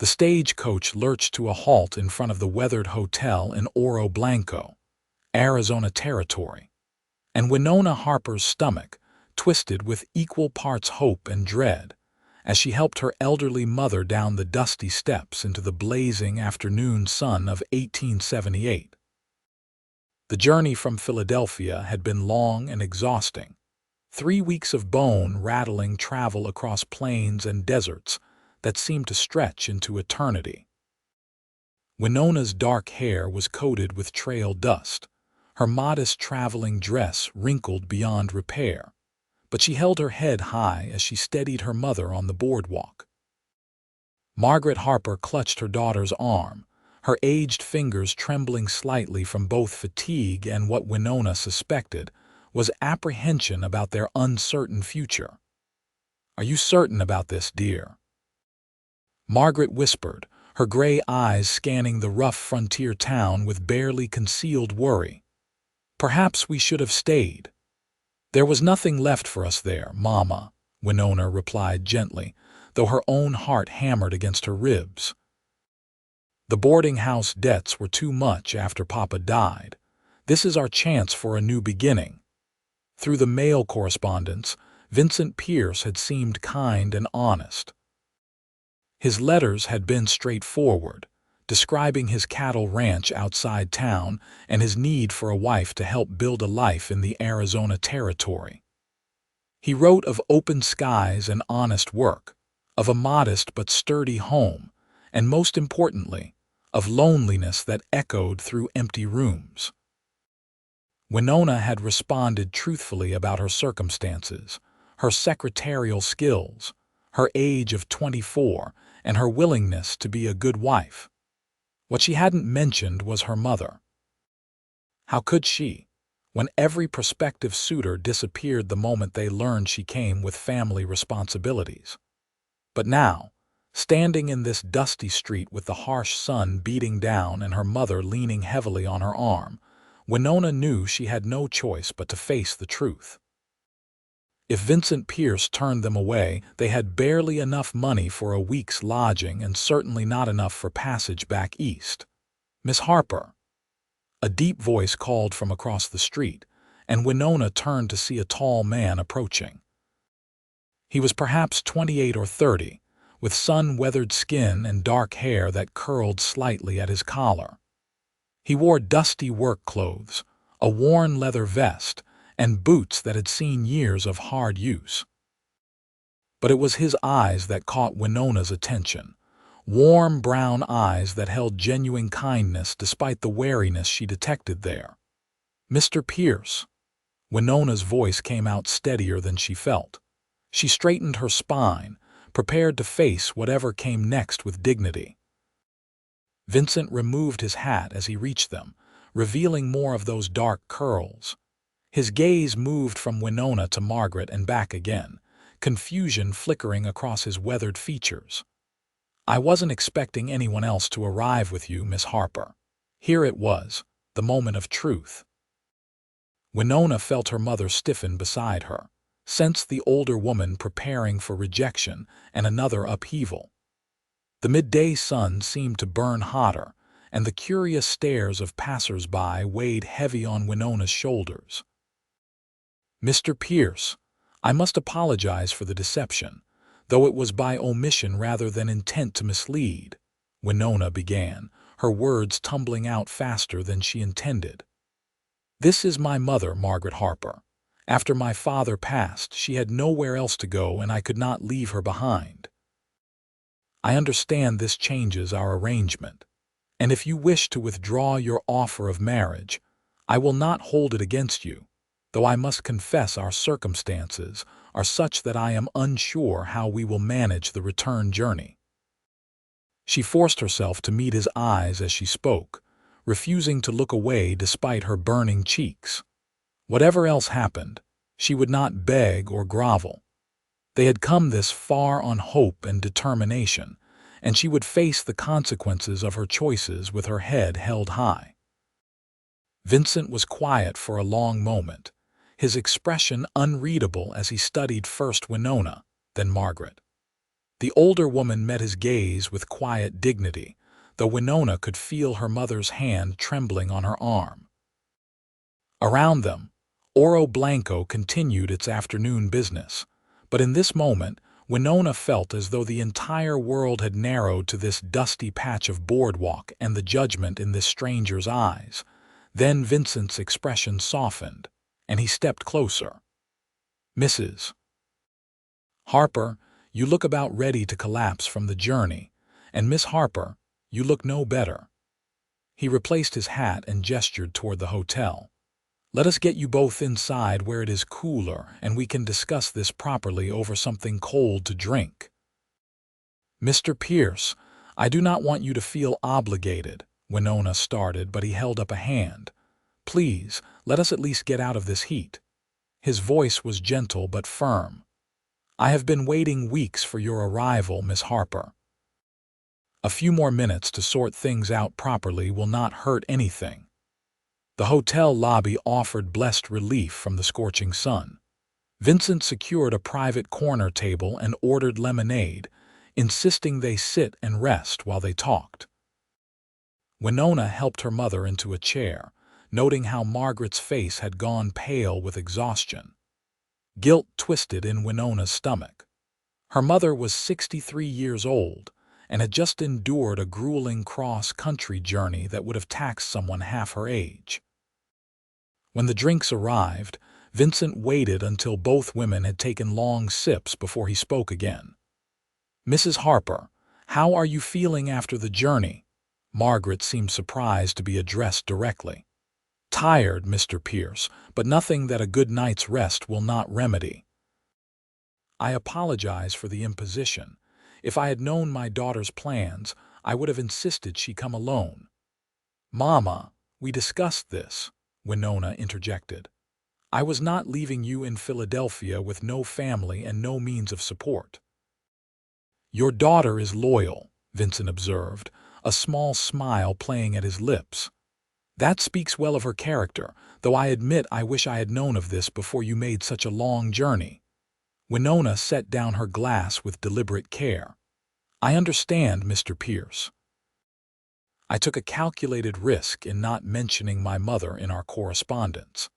The stagecoach lurched to a halt in front of the weathered hotel in Oro Blanco, Arizona Territory, and Winona Harper's stomach twisted with equal parts hope and dread as she helped her elderly mother down the dusty steps into the blazing afternoon sun of 1878. The journey from Philadelphia had been long and exhausting. 3 weeks of bone-rattling travel across plains and deserts that seemed to stretch into eternity. Winona's dark hair was coated with trail dust, her modest traveling dress wrinkled beyond repair, but she held her head high as she steadied her mother on the boardwalk. Margaret Harper clutched her daughter's arm, her aged fingers trembling slightly from both fatigue and what Winona suspected was apprehension about their uncertain future. "Are you certain about this, dear?" Margaret whispered, her gray eyes scanning the rough frontier town with barely concealed worry. "Perhaps we should have stayed." "There was nothing left for us there, Mama," Winona replied gently, though her own heart hammered against her ribs. "The boarding house debts were too much after Papa died. This is our chance for a new beginning." Through the mail correspondence, Vincent Pierce had seemed kind and honest. His letters had been straightforward, describing his cattle ranch outside town and his need for a wife to help build a life in the Arizona Territory. He wrote of open skies and honest work, of a modest but sturdy home, and most importantly, of loneliness that echoed through empty rooms. Winona had responded truthfully about her circumstances, her secretarial skills, her age of 24, and her willingness to be a good wife. What she hadn't mentioned was her mother. How could she, when every prospective suitor disappeared the moment they learned she came with family responsibilities? But now, standing in this dusty street with the harsh sun beating down and her mother leaning heavily on her arm, Winona knew she had no choice but to face the truth. If Vincent Pierce turned them away, they had barely enough money for a week's lodging and certainly not enough for passage back east. "Miss Harper." A deep voice called from across the street, and Winona turned to see a tall man approaching. He was perhaps 28 or 30, with sun-weathered skin and dark hair that curled slightly at his collar. He wore dusty work clothes, a worn leather vest, and boots that had seen years of hard use. But it was his eyes that caught Winona's attention, warm brown eyes that held genuine kindness despite the wariness she detected there. "Mr. Pierce." Winona's voice came out steadier than she felt. She straightened her spine, prepared to face whatever came next with dignity. Vincent removed his hat as he reached them, revealing more of those dark curls. His gaze moved from Winona to Margaret and back again, confusion flickering across his weathered features. "I wasn't expecting anyone else to arrive with you, Miss Harper." Here it was, the moment of truth. Winona felt her mother stiffen beside her, sensed the older woman preparing for rejection and another upheaval. The midday sun seemed to burn hotter, and the curious stares of passers-by weighed heavy on Winona's shoulders. "Mr. Pierce, I must apologize for the deception, though it was by omission rather than intent to mislead," Winona began, her words tumbling out faster than she intended. "This is my mother, Margaret Harper. After my father passed, she had nowhere else to go and I could not leave her behind. I understand this changes our arrangement, and if you wish to withdraw your offer of marriage, I will not hold it against you, though I must confess our circumstances are such that I am unsure how we will manage the return journey." She forced herself to meet his eyes as she spoke, refusing to look away despite her burning cheeks. Whatever else happened, she would not beg or grovel. They had come this far on hope and determination, and she would face the consequences of her choices with her head held high. Vincent was quiet for a long moment, his expression unreadable as he studied first Winona, then Margaret. The older woman met his gaze with quiet dignity, though Winona could feel her mother's hand trembling on her arm. Around them, Oro Blanco continued its afternoon business, but in this moment, Winona felt as though the entire world had narrowed to this dusty patch of boardwalk and the judgment in this stranger's eyes. Then Vincent's expression softened, and he stepped closer. "Mrs. Harper, you look about ready to collapse from the journey, and Miss Harper, you look no better." He replaced his hat and gestured toward the hotel. "Let us get you both inside where it is cooler and we can discuss this properly over something cold to drink." "Mr. Pierce, I do not want you to feel obligated," Winona started, but he held up a hand. "Please, let us at least get out of this heat." His voice was gentle but firm. "I have been waiting weeks for your arrival, Miss Harper. A few more minutes to sort things out properly will not hurt anything." The hotel lobby offered blessed relief from the scorching sun. Vincent secured a private corner table and ordered lemonade, insisting they sit and rest while they talked. Winona helped her mother into a chair, noting how Margaret's face had gone pale with exhaustion. Guilt twisted in Winona's stomach. Her mother was 63 years old and had just endured a grueling cross-country journey that would have taxed someone half her age. When the drinks arrived, Vincent waited until both women had taken long sips before he spoke again. "Mrs. Harper, how are you feeling after the journey?" Margaret seemed surprised to be addressed directly. "Tired, Mr. Pierce, but nothing that a good night's rest will not remedy." "I apologize for the imposition. If I had known my daughter's plans, I would have insisted she come alone." "Mama, we discussed this," Winona interjected. "I was not leaving you in Philadelphia with no family and no means of support." "Your daughter is loyal," Vincent observed, a small smile playing at his lips. "That speaks well of her character, though I admit I wish I had known of this before you made such a long journey." Winona set down her glass with deliberate care. "I understand, Mr. Pierce. I took a calculated risk in not mentioning my mother in our correspondence.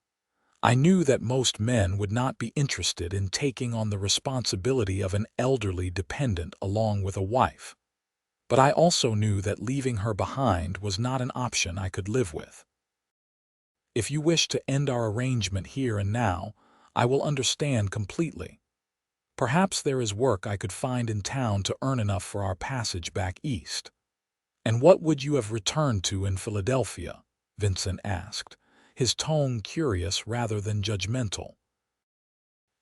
I knew that most men would not be interested in taking on the responsibility of an elderly dependent along with a wife. But I also knew that leaving her behind was not an option I could live with. If you wish to end our arrangement here and now, I will understand completely. Perhaps there is work I could find in town to earn enough for our passage back east." "And what would you have returned to in Philadelphia?" Vincent asked, his tone curious rather than judgmental.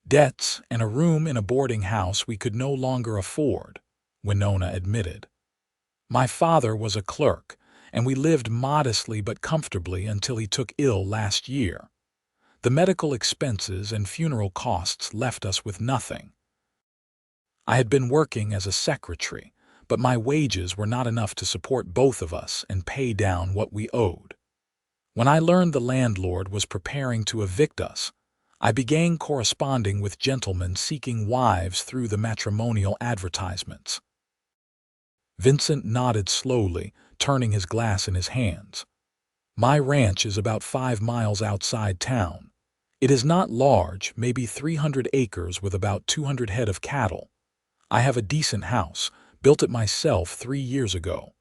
"Debts and a room in a boarding house we could no longer afford," Winona admitted. "My father was a clerk, and we lived modestly but comfortably until he took ill last year. The medical expenses and funeral costs left us with nothing. I had been working as a secretary, but my wages were not enough to support both of us and pay down what we owed. When I learned the landlord was preparing to evict us, I began corresponding with gentlemen seeking wives through the matrimonial advertisements." Vincent nodded slowly, turning his glass in his hands. "My ranch is about 5 miles outside town. It is not large, maybe 300 acres with about 200 head of cattle. I have a decent house, built it myself 3 years ago.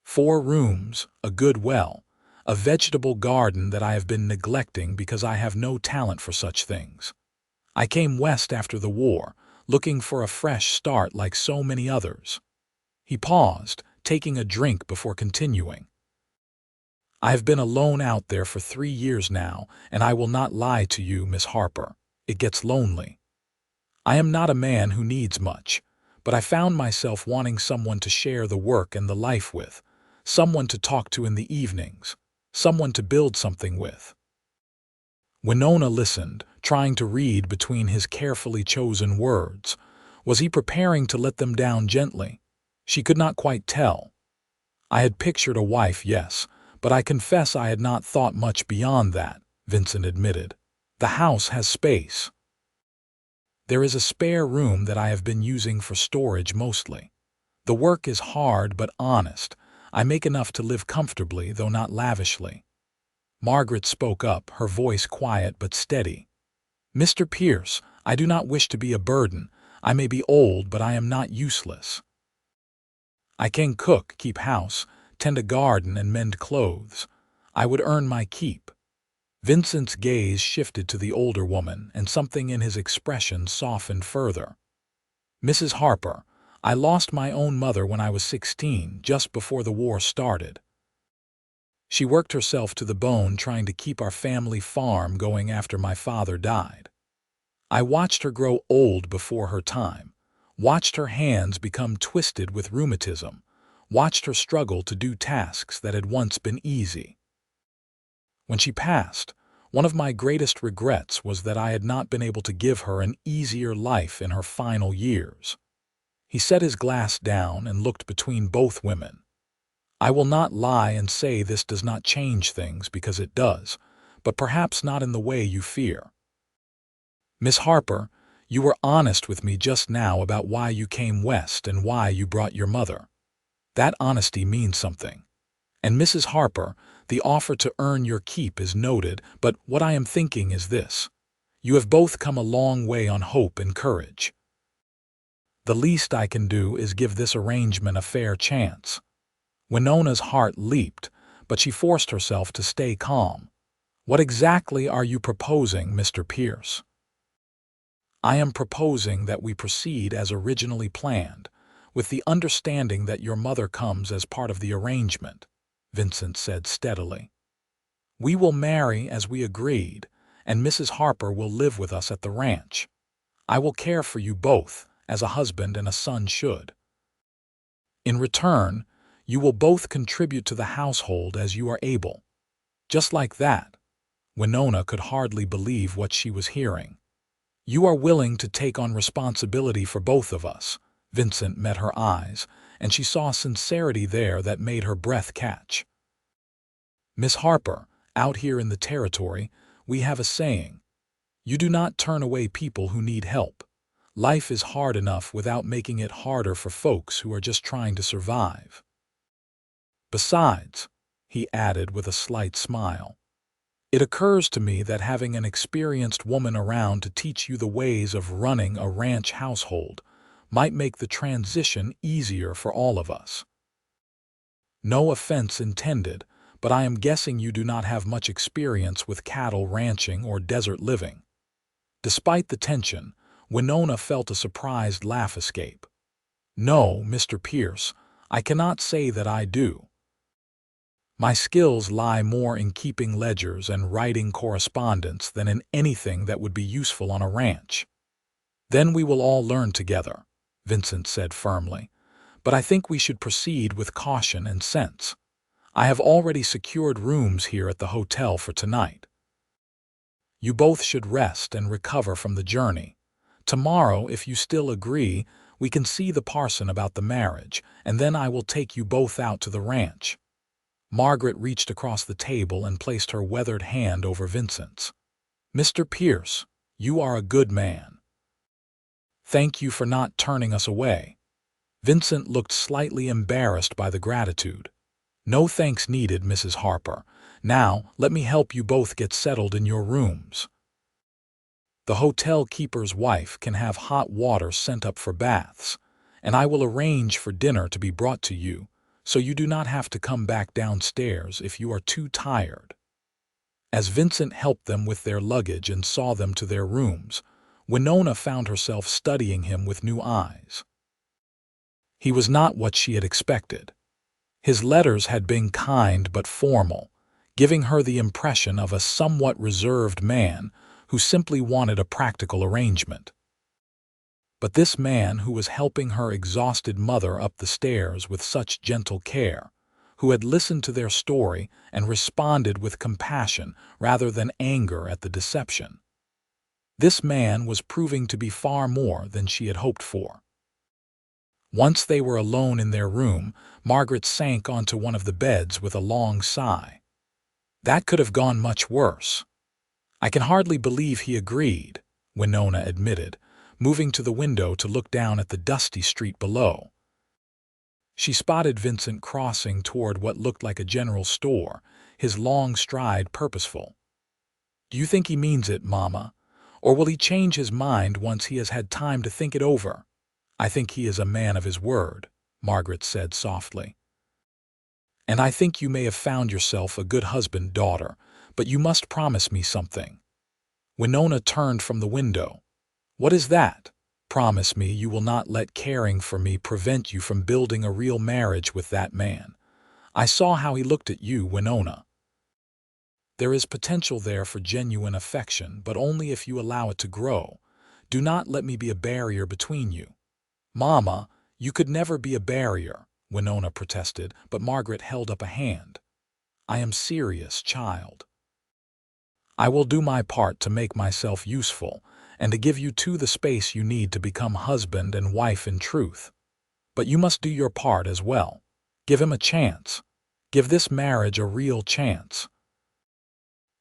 4 rooms, a good well, a vegetable garden that I have been neglecting because I have no talent for such things. I came west after the war, looking for a fresh start like so many others." He paused, taking a drink before continuing. "I have been alone out there for 3 years now, and I will not lie to you, Miss Harper. It gets lonely. I am not a man who needs much, but I found myself wanting someone to share the work and the life with, someone to talk to in the evenings, someone to build something with." Winona listened, trying to read between his carefully chosen words. Was he preparing to let them down gently? She could not quite tell. "I had pictured a wife, yes, but I confess I had not thought much beyond that," Vincent admitted. "The house has space." There is a spare room that I have been using for storage mostly. The work is hard but honest. I make enough to live comfortably, though not lavishly." Margaret spoke up, her voice quiet but steady. "Mr. Pierce, I do not wish to be a burden. I may be old, but I am not useless. I can cook, keep house, tend a garden, and mend clothes. I would earn my keep." Vincent's gaze shifted to the older woman, and something in his expression softened further. "Mrs. Harper, I lost my own mother when I was 16, just before the war started. She worked herself to the bone trying to keep our family farm going after my father died. I watched her grow old before her time, watched her hands become twisted with rheumatism, watched her struggle to do tasks that had once been easy. When she passed, one of my greatest regrets was that I had not been able to give her an easier life in her final years." He set his glass down and looked between both women. "I will not lie and say this does not change things, because it does, but perhaps not in the way you fear. Miss Harper, you were honest with me just now about why you came west and why you brought your mother. That honesty means something. And Mrs. Harper, the offer to earn your keep is noted, but what I am thinking is this. You have both come a long way on hope and courage. The least I can do is give this arrangement a fair chance." Winona's heart leaped, but she forced herself to stay calm. "What exactly are you proposing, Mr. Pierce?" "I am proposing that we proceed as originally planned, with the understanding that your mother comes as part of the arrangement," Vincent said steadily. "We will marry as we agreed, and Mrs. Harper will live with us at the ranch. I will care for you both, as a husband and a son should. In return, you will both contribute to the household as you are able." Just like that, Winona could hardly believe what she was hearing. "You are willing to take on responsibility for both of us." Vincent met her eyes, and she saw sincerity there that made her breath catch. "Miss Harper, out here in the territory, we have a saying. You do not turn away people who need help. Life is hard enough without making it harder for folks who are just trying to survive. Besides," he added with a slight smile, "it occurs to me that having an experienced woman around to teach you the ways of running a ranch household might make the transition easier for all of us. No offense intended, but I am guessing you do not have much experience with cattle ranching or desert living." Despite the tension, Winona felt a surprised laugh escape. "No, Mr. Pierce, I cannot say that I do. My skills lie more in keeping ledgers and writing correspondence than in anything that would be useful on a ranch." "Then we will all learn together," Vincent said firmly, "but I think we should proceed with caution and sense. I have already secured rooms here at the hotel for tonight. You both should rest and recover from the journey. Tomorrow, if you still agree, we can see the parson about the marriage, and then I will take you both out to the ranch." Margaret reached across the table and placed her weathered hand over Vincent's. "Mr. Pierce, you are a good man. Thank you for not turning us away." Vincent looked slightly embarrassed by the gratitude. "No thanks needed, Mrs. Harper. Now, let me help you both get settled in your rooms. The hotel keeper's wife can have hot water sent up for baths, and I will arrange for dinner to be brought to you, so you do not have to come back downstairs if you are too tired." As Vincent helped them with their luggage and saw them to their rooms, Winona found herself studying him with new eyes. He was not what she had expected. His letters had been kind but formal, giving her the impression of a somewhat reserved man who simply wanted a practical arrangement. But this man who was helping her exhausted mother up the stairs with such gentle care, who had listened to their story and responded with compassion rather than anger at the deception, this man was proving to be far more than she had hoped for. Once they were alone in their room, Margaret sank onto one of the beds with a long sigh. "That could have gone much worse." "I can hardly believe he agreed," Winona admitted, moving to the window to look down at the dusty street below. She spotted Vincent crossing toward what looked like a general store, his long stride purposeful. "Do you think he means it, Mama? Or will he change his mind once he has had time to think it over?" "I think he is a man of his word," Margaret said softly. "And I think you may have found yourself a good husband, daughter, but you must promise me something." Winona turned from the window. "What is that?" "Promise me you will not let caring for me prevent you from building a real marriage with that man. I saw how he looked at you, Winona. There is potential there for genuine affection, but only if you allow it to grow. Do not let me be a barrier between you." "Mama, you could never be a barrier," Winona protested, but Margaret held up a hand. "I am serious, child. I will do my part to make myself useful and to give you two the space you need to become husband and wife in truth. But you must do your part as well. Give him a chance. Give this marriage a real chance."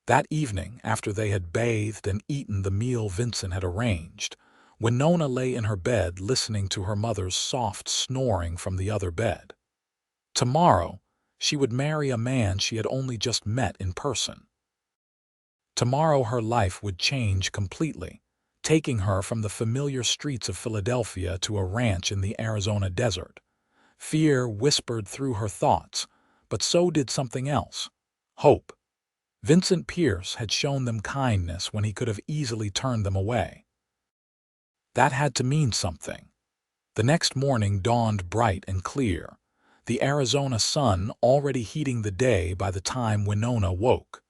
That evening, after they had bathed and eaten the meal Vincent had arranged, Winona lay in her bed listening to her mother's soft snoring from the other bed. Tomorrow, she would marry a man she had only just met in person. Tomorrow her life would change completely, taking her from the familiar streets of Philadelphia to a ranch in the Arizona desert. Fear whispered through her thoughts, but so did something else: hope. Vincent Pierce had shown them kindness when he could have easily turned them away. That had to mean something. The next morning dawned bright and clear, the Arizona sun already heating the day by the time Winona woke.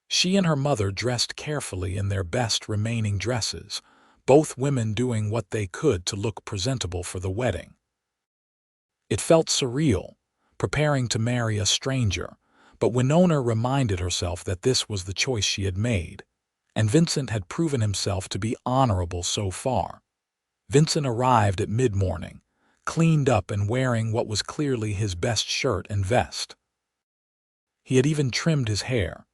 She and her mother dressed carefully in their best remaining dresses, both women doing what they could to look presentable for the wedding. It felt surreal, preparing to marry a stranger, but Winona reminded herself that this was the choice she had made, and Vincent had proven himself to be honorable so far. Vincent arrived at mid-morning, cleaned up and wearing what was clearly his best shirt and vest. He had even trimmed his hair,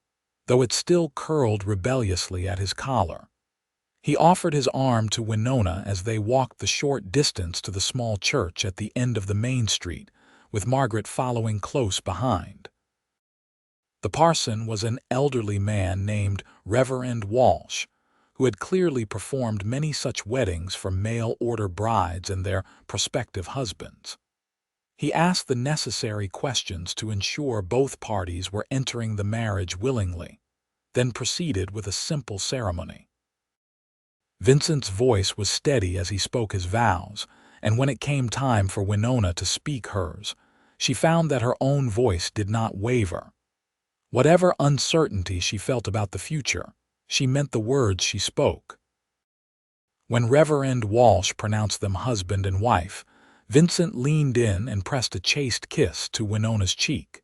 though it still curled rebelliously at his collar. He offered his arm to Winona as they walked the short distance to the small church at the end of the main street, with Margaret following close behind. The parson was an elderly man named Reverend Walsh, who had clearly performed many such weddings for mail-order brides and their prospective husbands. He asked the necessary questions to ensure both parties were entering the marriage willingly, then proceeded with a simple ceremony. Vincent's voice was steady as he spoke his vows, and when it came time for Winona to speak hers, she found that her own voice did not waver. Whatever uncertainty she felt about the future, she meant the words she spoke. When Reverend Walsh pronounced them husband and wife, Vincent leaned in and pressed a chaste kiss to Winona's cheek.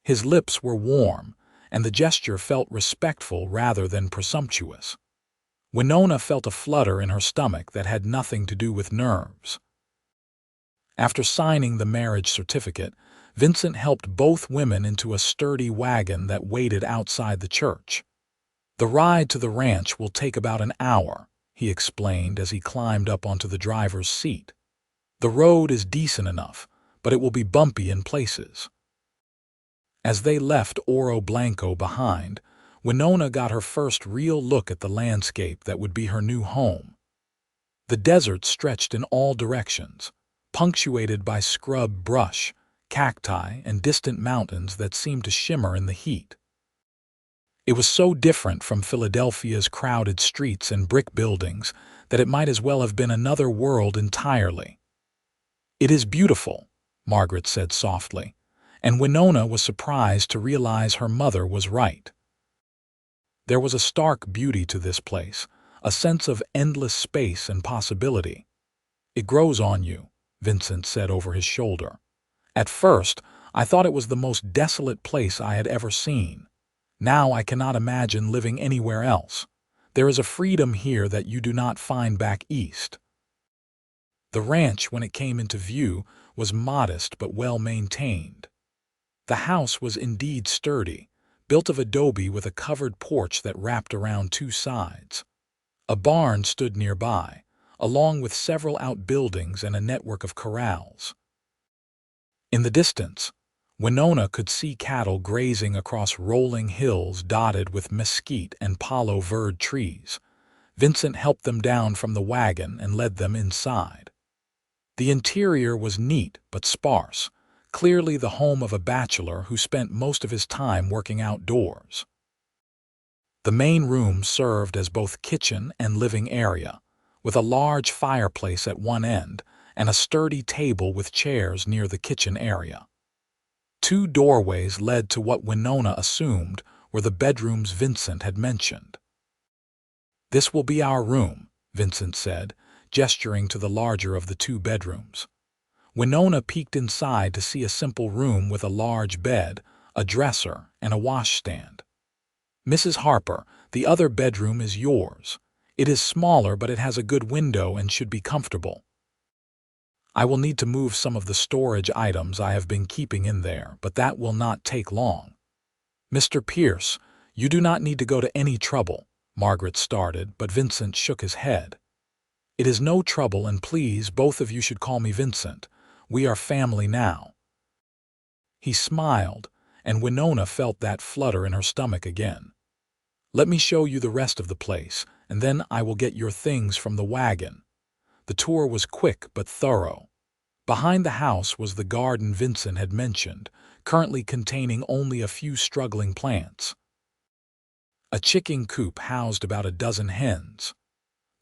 His lips were warm, and the gesture felt respectful rather than presumptuous. Winona felt a flutter in her stomach that had nothing to do with nerves. After signing the marriage certificate, Vincent helped both women into a sturdy wagon that waited outside the church. "The ride to the ranch will take about an hour," he explained as he climbed up onto the driver's seat. "The road is decent enough, but it will be bumpy in places." As they left Oro Blanco behind, Winona got her first real look at the landscape that would be her new home. The desert stretched in all directions, punctuated by scrub brush, cacti, and distant mountains that seemed to shimmer in the heat. It was so different from Philadelphia's crowded streets and brick buildings that it might as well have been another world entirely. "It is beautiful," Margaret said softly, and Winona was surprised to realize her mother was right. There was a stark beauty to this place, a sense of endless space and possibility. "It grows on you," Vincent said over his shoulder. "At first, I thought it was the most desolate place I had ever seen. Now I cannot imagine living anywhere else. There is a freedom here that you do not find back east." The ranch, when it came into view, was modest but well maintained. The house was indeed sturdy, built of adobe with a covered porch that wrapped around two sides. A barn stood nearby, along with several outbuildings and a network of corrals. In the distance, Winona could see cattle grazing across rolling hills dotted with mesquite and palo verde trees. Vincent helped them down from the wagon and led them inside. The interior was neat but sparse, clearly the home of a bachelor who spent most of his time working outdoors. The main room served as both kitchen and living area, with a large fireplace at one end and a sturdy table with chairs near the kitchen area. 2 doorways led to what Winona assumed were the bedrooms Vincent had mentioned. "This will be our room," Vincent said, gesturing to the larger of the 2 bedrooms. Winona peeked inside to see a simple room with a large bed, a dresser, and a washstand. "Mrs. Harper, the other bedroom is yours. It is smaller, but it has a good window and should be comfortable. I will need to move some of the storage items I have been keeping in there, but that will not take long." "Mr. Pierce, you do not need to go to any trouble," Margaret started, but Vincent shook his head. "It is no trouble, and please, both of you should call me Vincent. We are family now." He smiled, and Winona felt that flutter in her stomach again. "Let me show you the rest of the place, and then I will get your things from the wagon." The tour was quick but thorough. Behind the house was the garden Vincent had mentioned, currently containing only a few struggling plants. A chicken coop housed about a dozen hens.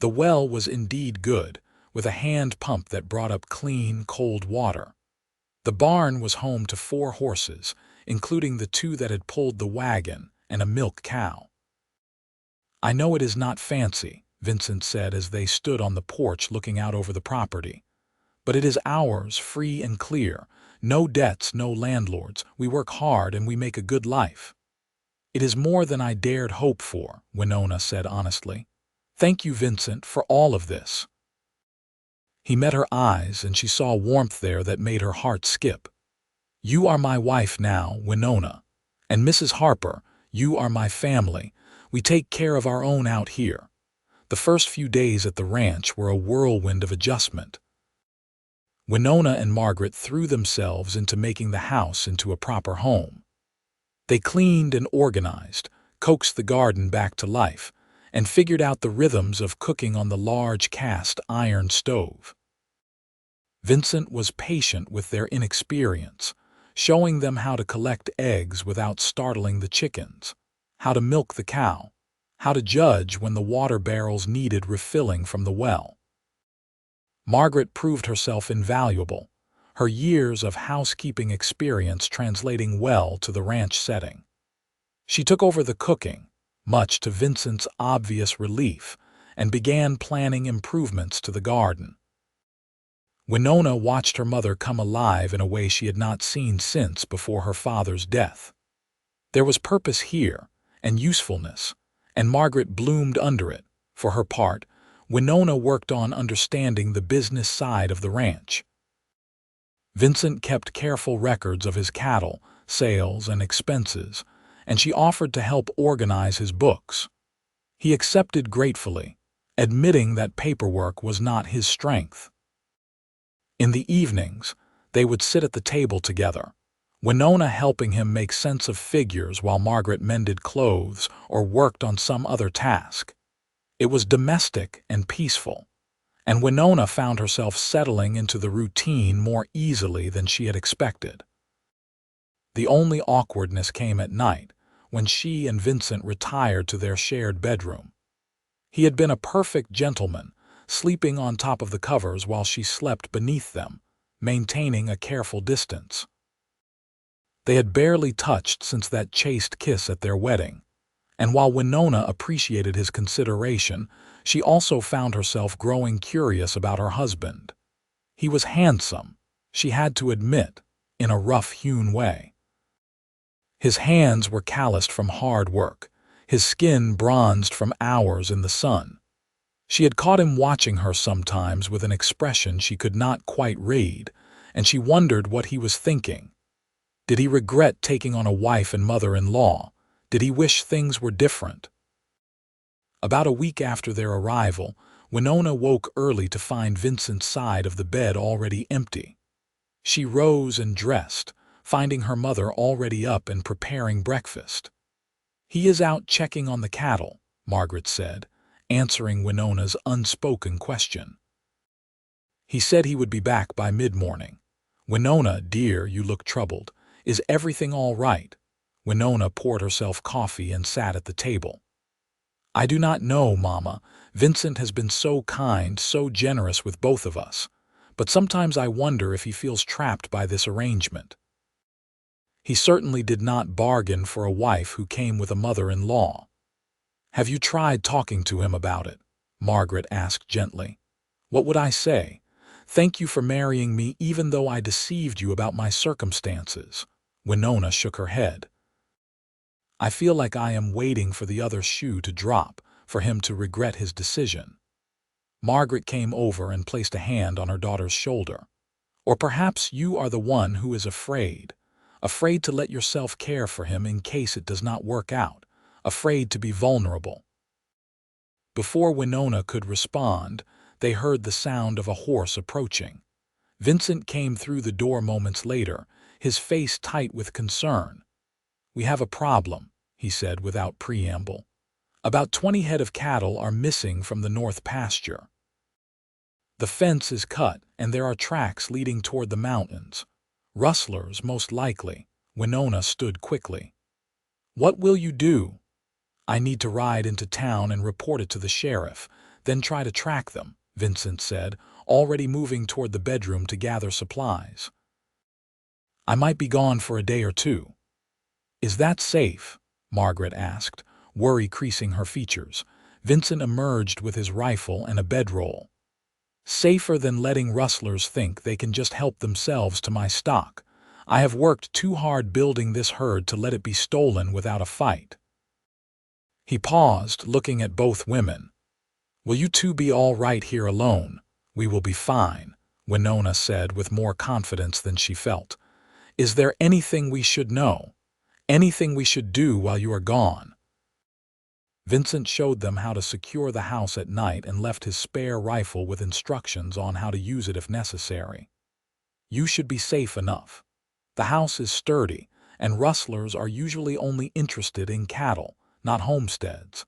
The well was indeed good, with a hand pump that brought up clean, cold water. The barn was home to 4 horses, including the 2 that had pulled the wagon, and a milk cow. "I know it is not fancy," Vincent said as they stood on the porch looking out over the property. "But it is ours, free and clear. No debts, no landlords. We work hard and we make a good life." "It is more than I dared hope for," Winona said honestly. "Thank you, Vincent, for all of this." He met her eyes, and she saw warmth there that made her heart skip. "You are my wife now, Winona. And Mrs. Harper, you are my family. We take care of our own out here." The first few days at the ranch were a whirlwind of adjustment. Winona and Margaret threw themselves into making the house into a proper home. They cleaned and organized, coaxed the garden back to life, and figured out the rhythms of cooking on the large cast iron stove. Vincent was patient with their inexperience, showing them how to collect eggs without startling the chickens, how to milk the cow, how to judge when the water barrels needed refilling from the well. Margaret proved herself invaluable, her years of housekeeping experience translating well to the ranch setting. She took over the cooking, much to Vincent's obvious relief, and began planning improvements to the garden. Winona watched her mother come alive in a way she had not seen since before her father's death. There was purpose here, and usefulness, and Margaret bloomed under it. For her part, Winona worked on understanding the business side of the ranch. Vincent kept careful records of his cattle, sales, and expenses, and she offered to help organize his books. He accepted gratefully, admitting that paperwork was not his strength. In the evenings, they would sit at the table together, Winona helping him make sense of figures while Margaret mended clothes or worked on some other task. It was domestic and peaceful, and Winona found herself settling into the routine more easily than she had expected. The only awkwardness came at night, when she and Vincent retired to their shared bedroom. He had been a perfect gentleman, sleeping on top of the covers while she slept beneath them, maintaining a careful distance. They had barely touched since that chaste kiss at their wedding, and while Winona appreciated his consideration, she also found herself growing curious about her husband. He was handsome, she had to admit, in a rough-hewn way. His hands were calloused from hard work, his skin bronzed from hours in the sun. She had caught him watching her sometimes with an expression she could not quite read, and she wondered what he was thinking. Did he regret taking on a wife and mother-in-law? Did he wish things were different? About a week after their arrival, Winona woke early to find Vincent's side of the bed already empty. She rose and dressed, finding her mother already up and preparing breakfast. "He is out checking on the cattle," Margaret said, answering Winona's unspoken question. "He said he would be back by mid-morning." "Winona, dear, you look troubled. Is everything all right?" Winona poured herself coffee and sat at the table. "I do not know, Mama. Vincent has been so kind, so generous with both of us. But sometimes I wonder if he feels trapped by this arrangement. He certainly did not bargain for a wife who came with a mother-in-law." "Have you tried talking to him about it?" Margaret asked gently. "What would I say? Thank you for marrying me even though I deceived you about my circumstances." Winona shook her head. "I feel like I am waiting for the other shoe to drop, for him to regret his decision." Margaret came over and placed a hand on her daughter's shoulder. "Or perhaps you are the one who is afraid to let yourself care for him in case it does not work out, afraid to be vulnerable." Before Winona could respond, they heard the sound of a horse approaching. Vincent came through the door moments later, his face tight with concern. "We have a problem," he said without preamble. "About 20 head of cattle are missing from the north pasture. The fence is cut and there are tracks leading toward the mountains. Rustlers, most likely." Winona stood quickly. "What will you do?" "I need to ride into town and report it to the sheriff, then try to track them," Vincent said, already moving toward the bedroom to gather supplies. "I might be gone for a day or two." "Is that safe?" Margaret asked, worry creasing her features. Vincent emerged with his rifle and a bedroll. "Safer than letting rustlers think they can just help themselves to my stock. I have worked too hard building this herd to let it be stolen without a fight." He paused, looking at both women. "Will you two be all right here alone?" "We will be fine," Winona said with more confidence than she felt. "Is there anything we should know? Anything we should do while you are gone?" Vincent showed them how to secure the house at night and left his spare rifle with instructions on how to use it if necessary. "You should be safe enough. The house is sturdy, and rustlers are usually only interested in cattle, not homesteads.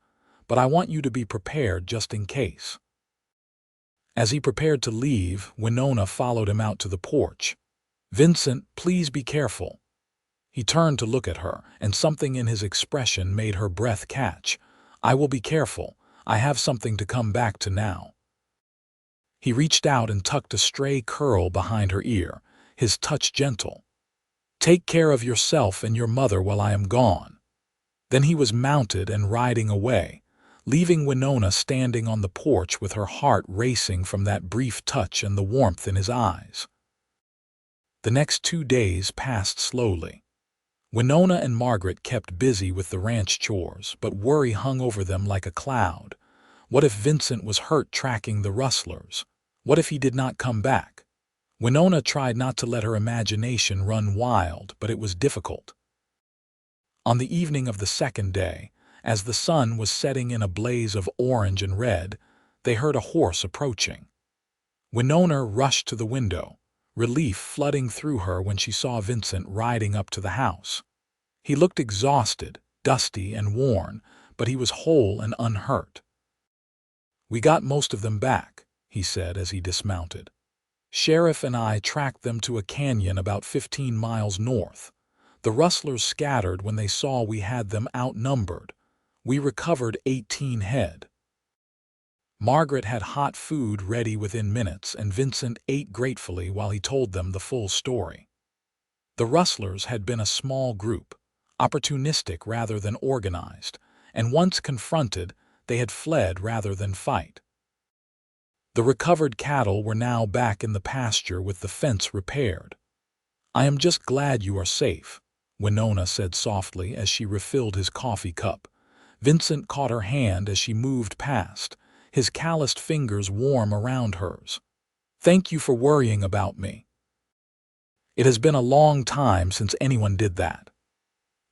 But I want you to be prepared just in case." As he prepared to leave, Winona followed him out to the porch. "Vincent, please be careful." He turned to look at her, and something in his expression made her breath catch. "I will be careful. I have something to come back to now." He reached out and tucked a stray curl behind her ear, his touch gentle. "Take care of yourself and your mother while I am gone." Then he was mounted and riding away, leaving Winona standing on the porch with her heart racing from that brief touch and the warmth in his eyes. The next 2 days passed slowly. Winona and Margaret kept busy with the ranch chores, but worry hung over them like a cloud. What if Vincent was hurt tracking the rustlers? What if he did not come back? Winona tried not to let her imagination run wild, but it was difficult. On the evening of the second day, as the sun was setting in a blaze of orange and red, they heard a horse approaching. Winona rushed to the window, relief flooding through her when she saw Vincent riding up to the house. He looked exhausted, dusty, and worn, but he was whole and unhurt. "We got most of them back," he said as he dismounted. "Sheriff and I tracked them to a canyon about 15 miles north. The rustlers scattered when they saw we had them outnumbered. We recovered 18 head." Margaret had hot food ready within minutes, and Vincent ate gratefully while he told them the full story. The rustlers had been a small group, opportunistic rather than organized, and once confronted, they had fled rather than fight. The recovered cattle were now back in the pasture with the fence repaired. "I am just glad you are safe," Winona said softly as she refilled his coffee cup. Vincent caught her hand as she moved past, his calloused fingers warm around hers. "Thank you for worrying about me. It has been a long time since anyone did that."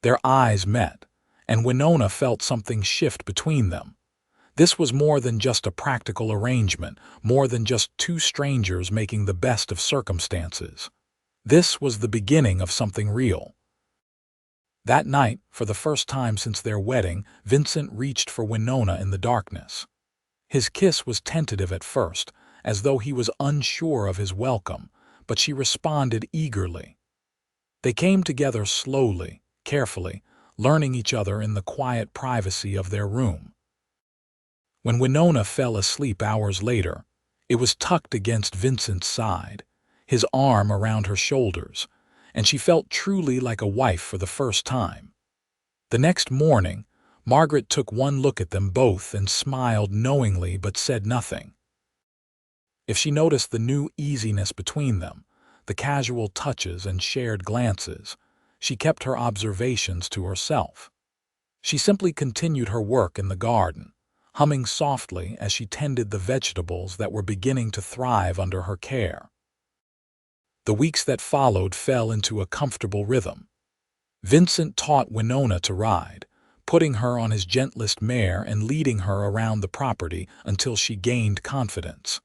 Their eyes met, and Winona felt something shift between them. This was more than just a practical arrangement, more than just two strangers making the best of circumstances. This was the beginning of something real. That night, for the first time since their wedding, Vincent reached for Winona in the darkness. His kiss was tentative at first, as though he was unsure of his welcome, but she responded eagerly. They came together slowly, carefully, learning each other in the quiet privacy of their room. When Winona fell asleep hours later, it was tucked against Vincent's side, his arm around her shoulders, and she felt truly like a wife for the first time. The next morning, Margaret took one look at them both and smiled knowingly but said nothing. If she noticed the new easiness between them, the casual touches and shared glances, she kept her observations to herself. She simply continued her work in the garden, humming softly as she tended the vegetables that were beginning to thrive under her care. The weeks that followed fell into a comfortable rhythm. Vincent taught Winona to ride, putting her on his gentlest mare and leading her around the property until she gained confidence.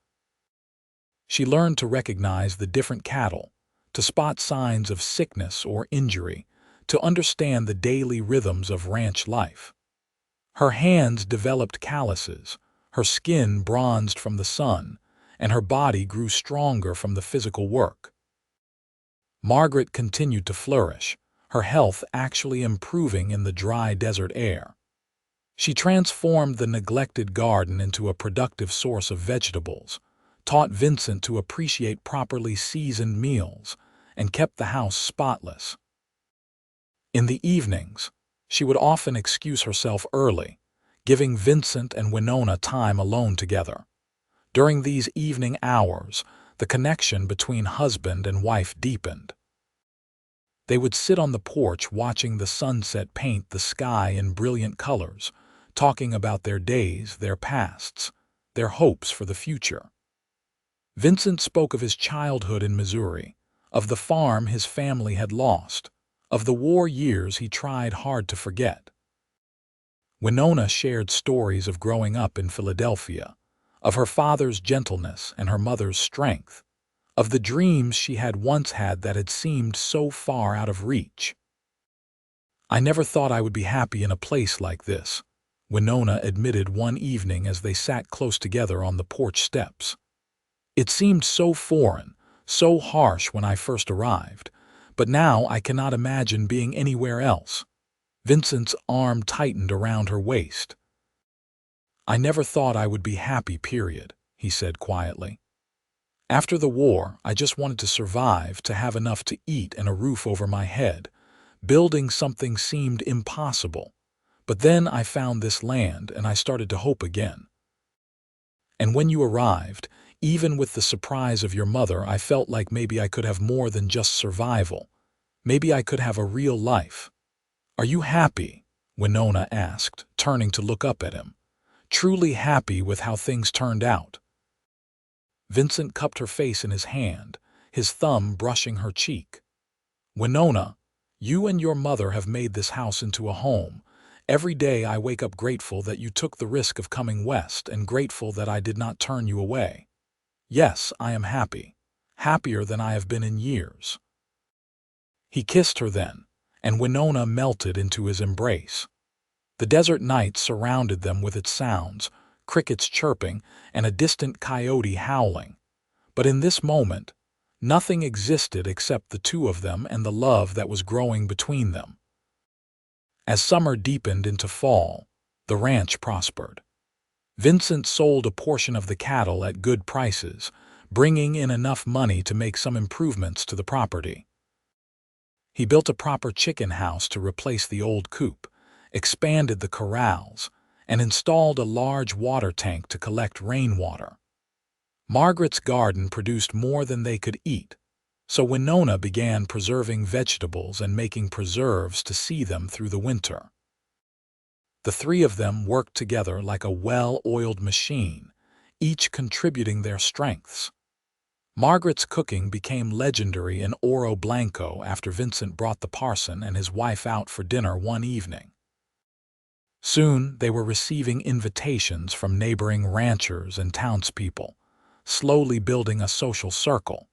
She learned to recognize the different cattle, to spot signs of sickness or injury, to understand the daily rhythms of ranch life. Her hands developed calluses, her skin bronzed from the sun, and her body grew stronger from the physical work. Margaret continued to flourish, her health actually improving in the dry desert air. She transformed the neglected garden into a productive source of vegetables, taught Vincent to appreciate properly seasoned meals, and kept the house spotless. In the evenings, she would often excuse herself early, giving Vincent and Winona time alone together. During these evening hours, the connection between husband and wife deepened. They would sit on the porch watching the sunset paint the sky in brilliant colors, talking about their days, their pasts, their hopes for the future. Vincent spoke of his childhood in Missouri, of the farm his family had lost, of the war years he tried hard to forget. Winona shared stories of growing up in Philadelphia, of her father's gentleness and her mother's strength, of the dreams she had once had that had seemed so far out of reach. "I never thought I would be happy in a place like this," Winona admitted one evening as they sat close together on the porch steps. "It seemed so foreign, so harsh when I first arrived, but now I cannot imagine being anywhere else." Vincent's arm tightened around her waist. "I never thought I would be happy, period," he said quietly. "After the war, I just wanted to survive, to have enough to eat and a roof over my head. Building something seemed impossible. But then I found this land and I started to hope again. And when you arrived, even with the surprise of your mother, I felt like maybe I could have more than just survival. Maybe I could have a real life." "Are you happy?" Winona asked, turning to look up at him. "Truly happy with how things turned out?" Vincent cupped her face in his hand, his thumb brushing her cheek. "Winona, you and your mother have made this house into a home. Every day I wake up grateful that you took the risk of coming west and grateful that I did not turn you away. Yes, I am happy, happier than I have been in years." He kissed her then, and Winona melted into his embrace. The desert night surrounded them with its sounds, crickets chirping, and a distant coyote howling. But in this moment, nothing existed except the two of them and the love that was growing between them. As summer deepened into fall, the ranch prospered. Vincent sold a portion of the cattle at good prices, bringing in enough money to make some improvements to the property. He built a proper chicken house to replace the old coop, expanded the corrals, and installed a large water tank to collect rainwater. Margaret's garden produced more than they could eat, so Winona began preserving vegetables and making preserves to see them through the winter. The three of them worked together like a well-oiled machine, each contributing their strengths. Margaret's cooking became legendary in Oro Blanco after Vincent brought the parson and his wife out for dinner one evening. Soon they were receiving invitations from neighboring ranchers and townspeople, slowly building a social circle.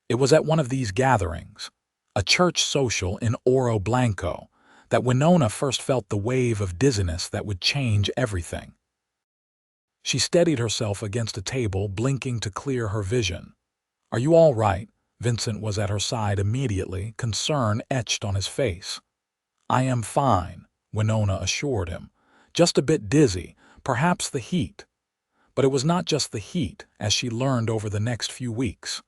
It was at one of these gatherings, a church social in Oro Blanco, that Winona first felt the wave of dizziness that would change everything. She steadied herself against a table, blinking to clear her vision. "Are you all right?" Vincent was at her side immediately, concern etched on his face. "I am fine," Winona assured him. "Just a bit dizzy, perhaps the heat." But it was not just the heat, as she learned over the next few weeks.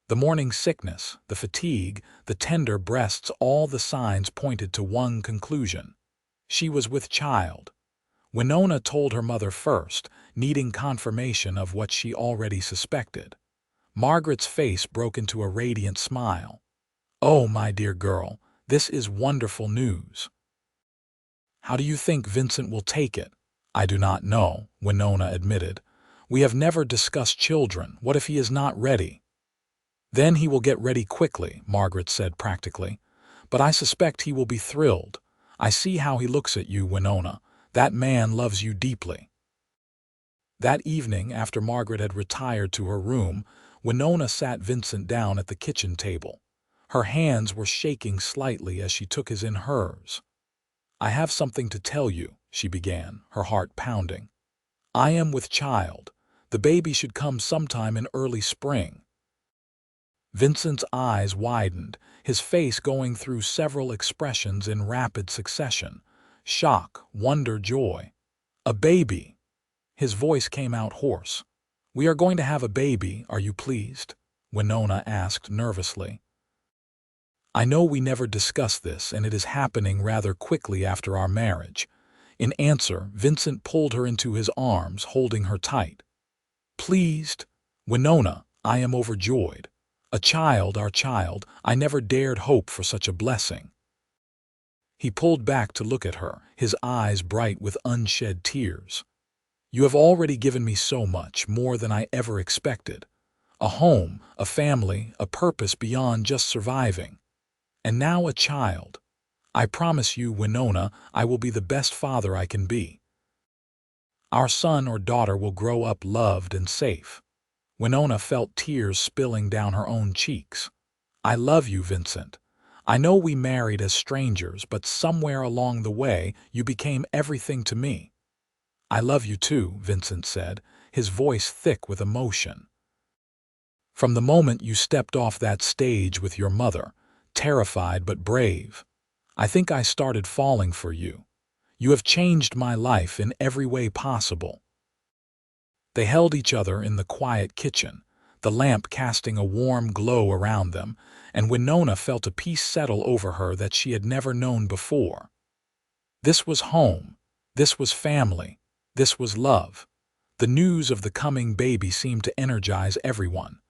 The morning sickness, the fatigue, the tender breasts, all the signs pointed to one conclusion. She was with child. Winona told her mother first, needing confirmation of what she already suspected. Margaret's face broke into a radiant smile. "Oh, my dear girl, this is wonderful news." "How do you think Vincent will take it?" "I do not know," Winona admitted. "We have never discussed children. What if he is not ready?" "Then he will get ready quickly," Margaret said practically. "But I suspect he will be thrilled. I see how he looks at you, Winona. That man loves you deeply." That evening, after Margaret had retired to her room, Winona sat Vincent down at the kitchen table. Her hands were shaking slightly as she took his in hers. "I have something to tell you," she began, her heart pounding. "I am with child. The baby should come sometime in early spring." Vincent's eyes widened, his face going through several expressions in rapid succession: shock, wonder, joy. "A baby!" His voice came out hoarse. "We are going to have a baby, are you pleased?" Winona asked nervously. "I know we never discussed this, and it is happening rather quickly after our marriage." In answer, Vincent pulled her into his arms, holding her tight. "Pleased? Winona, I am overjoyed. A child, our child, I never dared hope for such a blessing." He pulled back to look at her, his eyes bright with unshed tears. "You have already given me so much, more than I ever expected. A home, a family, a purpose beyond just surviving. And now a child. I promise you, Winona, I will be the best father I can be. Our son or daughter will grow up loved and safe." Winona felt tears spilling down her own cheeks. "I love you, Vincent. I know we married as strangers, but somewhere along the way you became everything to me." "I love you too," Vincent said, his voice thick with emotion. "From the moment you stepped off that stage with your mother, terrified but brave, I think I started falling for you. You have changed my life in every way possible." They held each other in the quiet kitchen, the lamp casting a warm glow around them, and Winona felt a peace settle over her that she had never known before. This was home. This was family. This was love. The news of the coming baby seemed to energize everyone.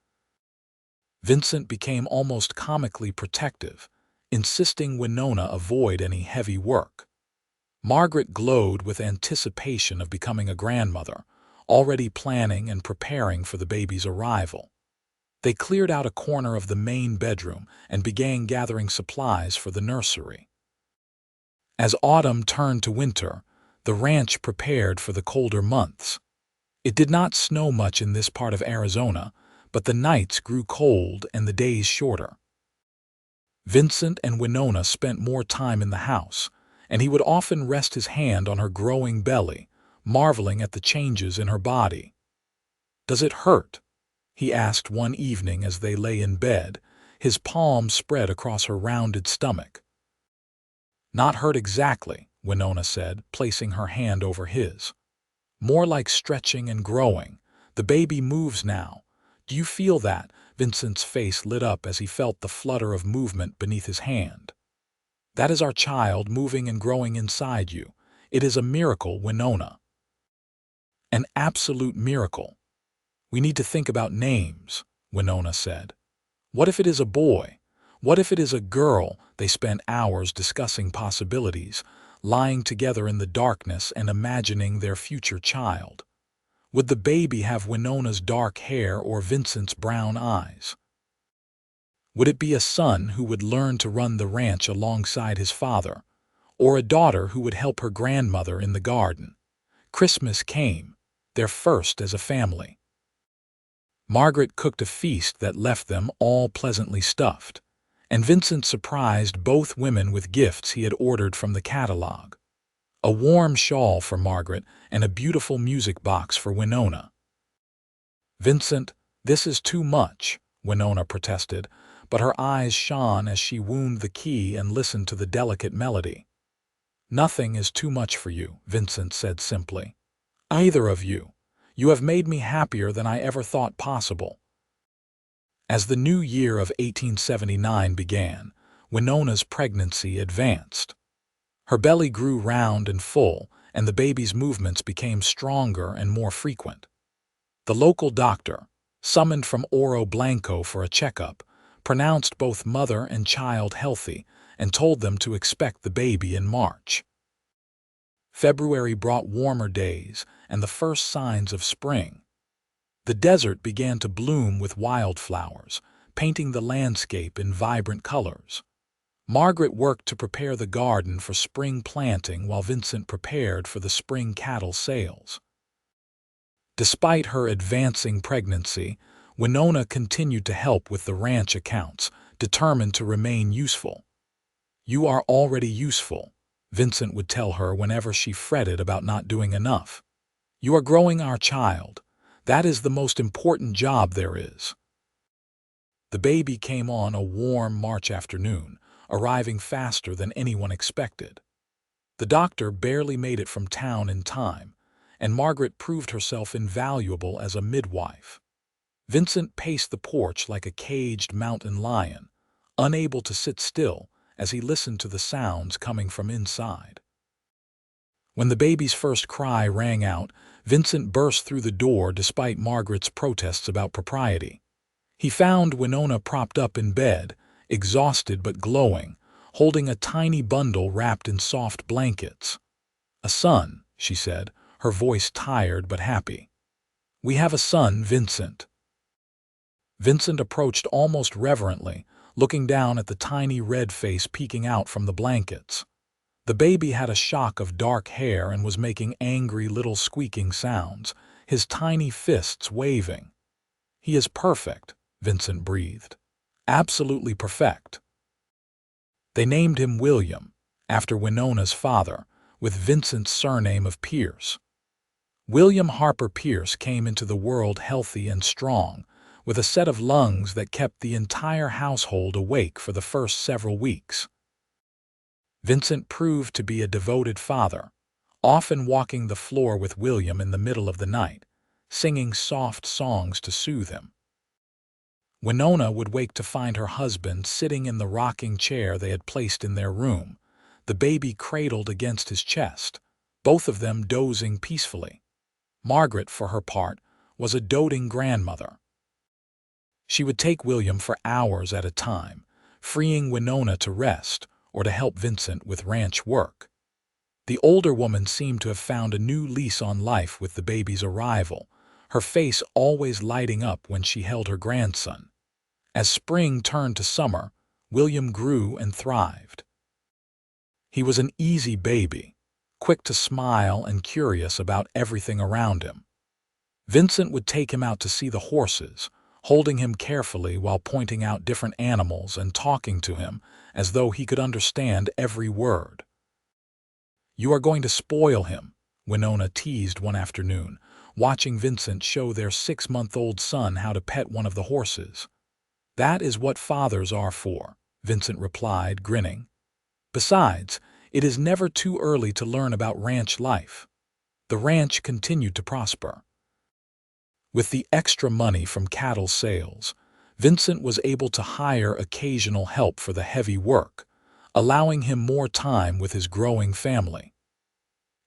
Vincent became almost comically protective, insisting Winona avoid any heavy work. Margaret glowed with anticipation of becoming a grandmother, already planning and preparing for the baby's arrival. They cleared out a corner of the main bedroom and began gathering supplies for the nursery. As autumn turned to winter, the ranch prepared for the colder months. It did not snow much in this part of Arizona, but the nights grew cold and the days shorter. Vincent and Winona spent more time in the house, and he would often rest his hand on her growing belly, marveling at the changes in her body. "Does it hurt?" he asked one evening as they lay in bed, his palm spread across her rounded stomach. "Not hurt exactly," Winona said, placing her hand over his. "More like stretching and growing. The baby moves now. Do you feel that?" Vincent's face lit up as he felt the flutter of movement beneath his hand. "That is our child moving and growing inside you. It is a miracle, Winona. An absolute miracle." "We need to think about names," Winona said. "What if it is a boy? What if it is a girl?" They spent hours discussing possibilities, lying together in the darkness and imagining their future child. Would the baby have Winona's dark hair or Vincent's brown eyes? Would it be a son who would learn to run the ranch alongside his father, or a daughter who would help her grandmother in the garden. Christmas came, their first as a family. Margaret cooked a feast that left them all pleasantly stuffed, and Vincent surprised both women with gifts he had ordered from the catalog. A warm shawl for Margaret and a beautiful music box for Winona. "Vincent, this is too much," Winona protested, but her eyes shone as she wound the key and listened to the delicate melody. "Nothing is too much for you," Vincent said simply. "Either of you. You have made me happier than I ever thought possible." As the new year of 1879 began, Winona's pregnancy advanced. Her belly grew round and full, and the baby's movements became stronger and more frequent. The local doctor, summoned from Oro Blanco for a checkup, pronounced both mother and child healthy and told them to expect the baby in March. February brought warmer days and the first signs of spring. The desert began to bloom with wildflowers, painting the landscape in vibrant colors. Margaret worked to prepare the garden for spring planting while Vincent prepared for the spring cattle sales. Despite her advancing pregnancy, Winona continued to help with the ranch accounts, determined to remain useful. "You are already useful," Vincent would tell her whenever she fretted about not doing enough. "You are growing our child. That is the most important job there is." The baby came on a warm March afternoon, arriving faster than anyone expected. The doctor barely made it from town in time, and Margaret proved herself invaluable as a midwife. Vincent paced the porch like a caged mountain lion, unable to sit still as he listened to the sounds coming from inside. When the baby's first cry rang out, Vincent burst through the door despite Margaret's protests about propriety. He found Winona propped up in bed, exhausted but glowing, holding a tiny bundle wrapped in soft blankets. "A son," she said, her voice tired but happy. "We have a son, Vincent." Vincent approached almost reverently, looking down at the tiny red face peeking out from the blankets. The baby had a shock of dark hair and was making angry little squeaking sounds, his tiny fists waving. "He is perfect," Vincent breathed. "Absolutely perfect." They named him William, after Winona's father, with Vincent's surname of Pierce. William Harper Pierce came into the world healthy and strong, with a set of lungs that kept the entire household awake for the first several weeks. Vincent proved to be a devoted father, often walking the floor with William in the middle of the night, singing soft songs to soothe him. Winona would wake to find her husband sitting in the rocking chair they had placed in their room, the baby cradled against his chest, both of them dozing peacefully. Margaret, for her part, was a doting grandmother. She would take William for hours at a time, freeing Winona to rest or to help Vincent with ranch work. The older woman seemed to have found a new lease on life with the baby's arrival, her face always lighting up when she held her grandson. As spring turned to summer, William grew and thrived. He was an easy baby, quick to smile and curious about everything around him. Vincent would take him out to see the horses, holding him carefully while pointing out different animals and talking to him as though he could understand every word. "You are going to spoil him," Winona teased one afternoon, watching Vincent show their 6-month-old son how to pet one of the horses. "That is what fathers are for," Vincent replied, grinning. "Besides, it is never too early to learn about ranch life." The ranch continued to prosper. With the extra money from cattle sales, Vincent was able to hire occasional help for the heavy work, allowing him more time with his growing family.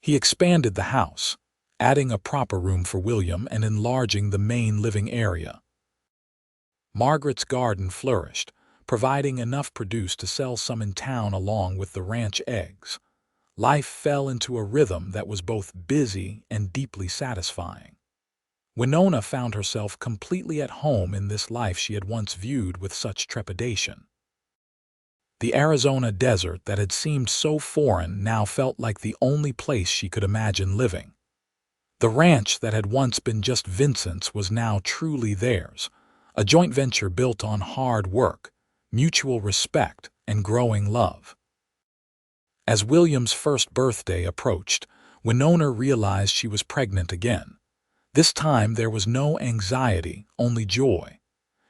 He expanded the house, adding a proper room for William and enlarging the main living area. Margaret's garden flourished, providing enough produce to sell some in town along with the ranch eggs. Life fell into a rhythm that was both busy and deeply satisfying. Winona found herself completely at home in this life she had once viewed with such trepidation. The Arizona desert that had seemed so foreign now felt like the only place she could imagine living. The ranch that had once been just Vincent's was now truly theirs, a joint venture built on hard work, mutual respect, and growing love. As William's first birthday approached, Winona realized she was pregnant again. This time there was no anxiety, only joy.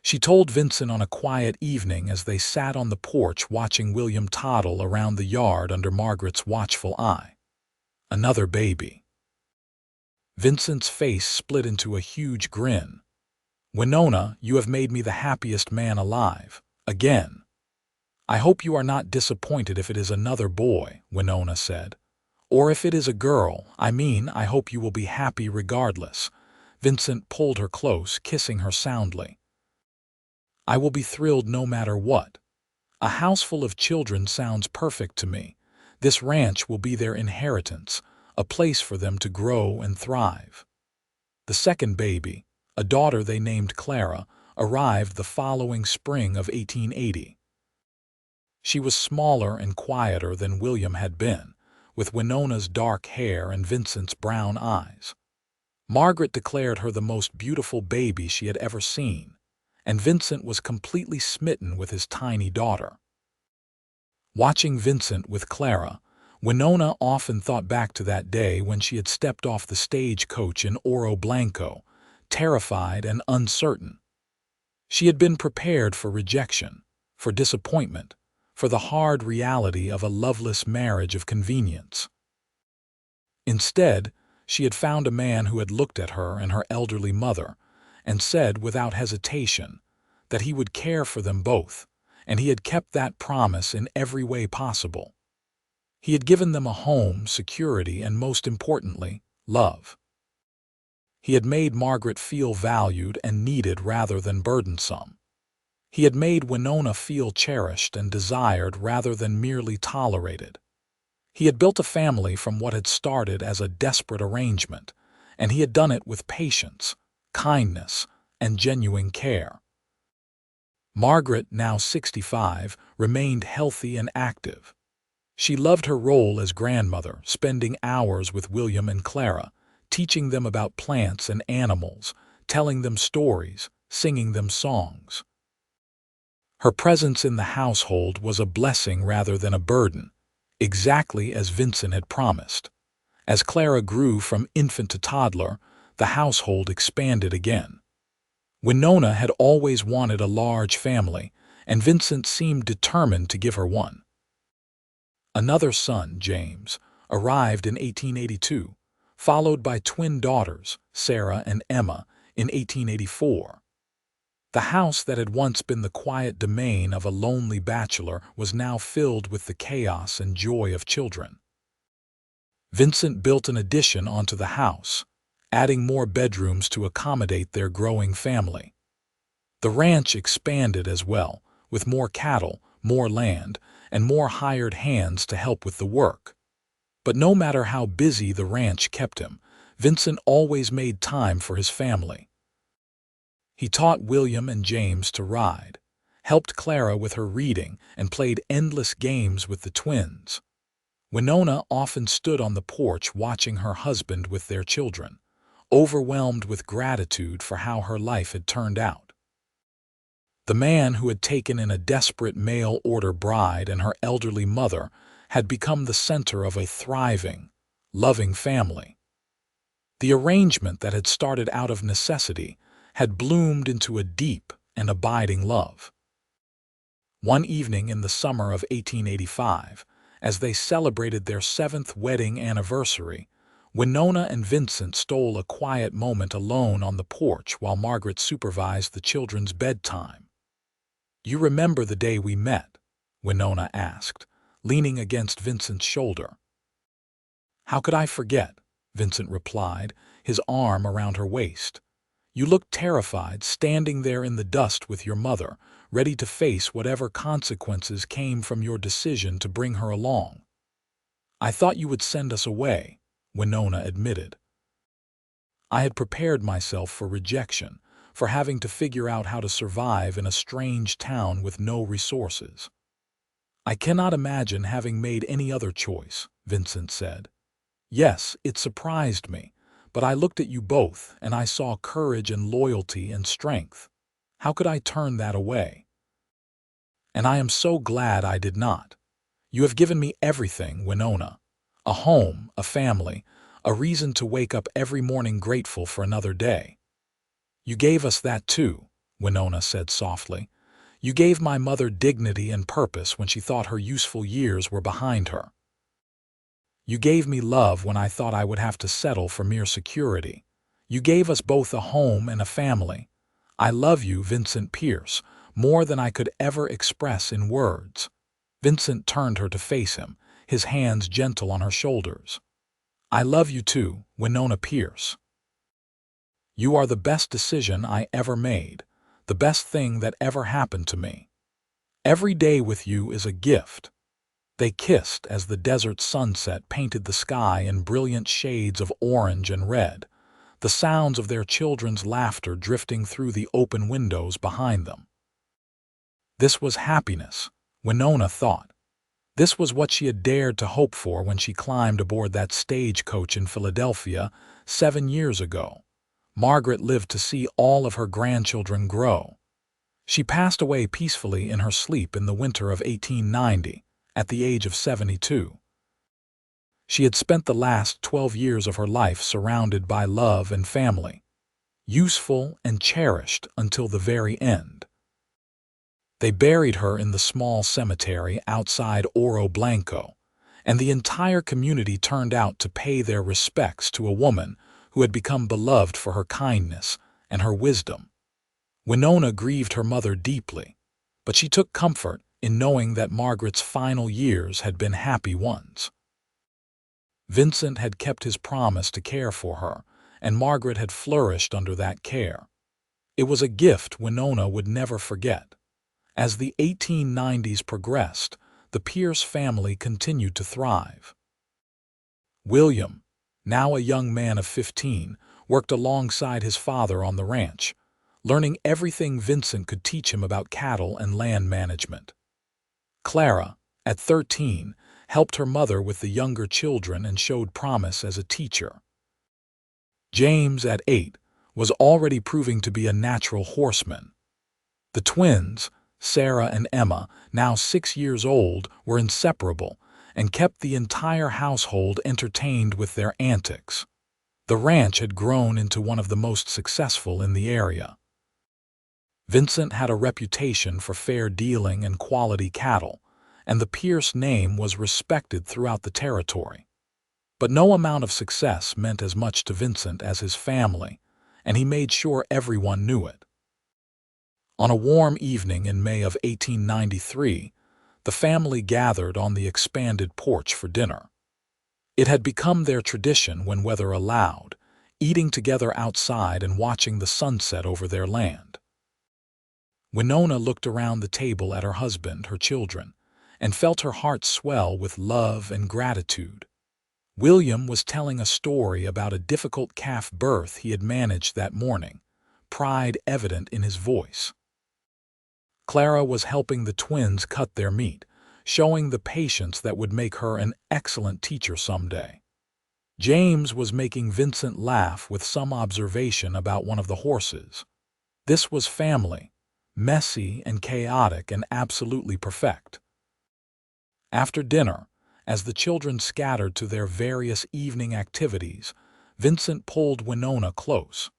She told Vincent on a quiet evening as they sat on the porch watching William toddle around the yard under Margaret's watchful eye. Another baby. Vincent's face split into a huge grin. "Winona, you have made me the happiest man alive. Again." "I hope you are not disappointed if it is another boy," Winona said. "Or if it is a girl, I hope you will be happy regardless." Vincent pulled her close, kissing her soundly. "I will be thrilled no matter what. A house full of children sounds perfect to me. This ranch will be their inheritance, a place for them to grow and thrive." The second baby, a daughter they named Clara, arrived the following spring of 1880. She was smaller and quieter than William had been, with Winona's dark hair and Vincent's brown eyes. Margaret declared her the most beautiful baby she had ever seen, and Vincent was completely smitten with his tiny daughter. Watching Vincent with Clara, Winona often thought back to that day when she had stepped off the stagecoach in Oro Blanco, terrified and uncertain. She had been prepared for rejection, for disappointment, for the hard reality of a loveless marriage of convenience. Instead, she had found a man who had looked at her and her elderly mother and said without hesitation that he would care for them both, and he had kept that promise in every way possible. He had given them a home, security, and most importantly, love. He had made Margaret feel valued and needed rather than burdensome. He had made Winona feel cherished and desired rather than merely tolerated. He had built a family from what had started as a desperate arrangement, and he had done it with patience, kindness, and genuine care. Margaret, now 65, remained healthy and active. She loved her role as grandmother, spending hours with William and Clara, teaching them about plants and animals, telling them stories, singing them songs. Her presence in the household was a blessing rather than a burden, exactly as Vincent had promised. As Clara grew from infant to toddler, the household expanded again. Winona had always wanted a large family, and Vincent seemed determined to give her one. Another son, James, arrived in 1882, followed by twin daughters, Sarah and Emma, in 1884. The house that had once been the quiet domain of a lonely bachelor was now filled with the chaos and joy of children. Vincent built an addition onto the house, adding more bedrooms to accommodate their growing family. The ranch expanded as well, with more cattle, more land, and more hired hands to help with the work. But no matter how busy the ranch kept him, Vincent always made time for his family. He taught William and James to ride, helped Clara with her reading, and played endless games with the twins. Winona often stood on the porch watching her husband with their children, overwhelmed with gratitude for how her life had turned out. The man who had taken in a desperate mail-order bride and her elderly mother had become the center of a thriving, loving family. The arrangement that had started out of necessity had bloomed into a deep and abiding love. One evening in the summer of 1885, as they celebrated their 7th wedding anniversary, Winona and Vincent stole a quiet moment alone on the porch while Margaret supervised the children's bedtime. "You remember the day we met?" Winona asked, leaning against Vincent's shoulder. "How could I forget?" Vincent replied, his arm around her waist. "You looked terrified, standing there in the dust with your mother, ready to face whatever consequences came from your decision to bring her along." "I thought you would send us away," Winona admitted. "I had prepared myself for rejection, for having to figure out how to survive in a strange town with no resources." I cannot imagine having made any other choice, Vincent said. Yes, it surprised me, but I looked at you both and I saw courage and loyalty and strength. How could I turn that away? And I am so glad I did not. You have given me everything, Winona. A home, a family, a reason to wake up every morning grateful for another day. You gave us that too, Winona said softly. You gave my mother dignity and purpose when she thought her useful years were behind her. You gave me love when I thought I would have to settle for mere security. You gave us both a home and a family. I love you, Vincent Pierce, more than I could ever express in words. Vincent turned her to face him, his hands gentle on her shoulders. I love you too, Winona Pierce. You are the best decision I ever made, the best thing that ever happened to me. Every day with you is a gift. They kissed as the desert sunset painted the sky in brilliant shades of orange and red, the sounds of their children's laughter drifting through the open windows behind them. This was happiness, Winona thought. This was what she had dared to hope for when she climbed aboard that stagecoach in Philadelphia 7 years ago. Margaret lived to see all of her grandchildren grow. She passed away peacefully in her sleep in the winter of 1890, at the age of 72. She had spent the last 12 years of her life surrounded by love and family, useful and cherished until the very end. They buried her in the small cemetery outside Oro Blanco, and the entire community turned out to pay their respects to a woman who had become beloved for her kindness and her wisdom. Winona grieved her mother deeply, but she took comfort in knowing that Margaret's final years had been happy ones. Vincent had kept his promise to care for her, and Margaret had flourished under that care. It was a gift Winona would never forget. As the 1890s progressed, the Pierce family continued to thrive. William, now a young man of 15, worked alongside his father on the ranch, learning everything Vincent could teach him about cattle and land management. Clara, at 13, helped her mother with the younger children and showed promise as a teacher. James, at 8, was already proving to be a natural horseman. The twins, Sarah and Emma, now 6 years old, were inseparable and kept the entire household entertained with their antics. The ranch had grown into one of the most successful in the area. Vincent had a reputation for fair dealing and quality cattle, and the Pierce name was respected throughout the territory. But no amount of success meant as much to Vincent as his family, and he made sure everyone knew it. On a warm evening in May of 1893, the family gathered on the expanded porch for dinner. It had become their tradition when weather allowed, eating together outside and watching the sunset over their land. Winona looked around the table at her husband, her children, and felt her heart swell with love and gratitude. William was telling a story about a difficult calf birth he had managed that morning, pride evident in his voice. Clara was helping the twins cut their meat, showing the patience that would make her an excellent teacher someday. James was making Vincent laugh with some observation about one of the horses. This was family, messy and chaotic and absolutely perfect. After dinner, as the children scattered to their various evening activities, Vincent pulled Winona close.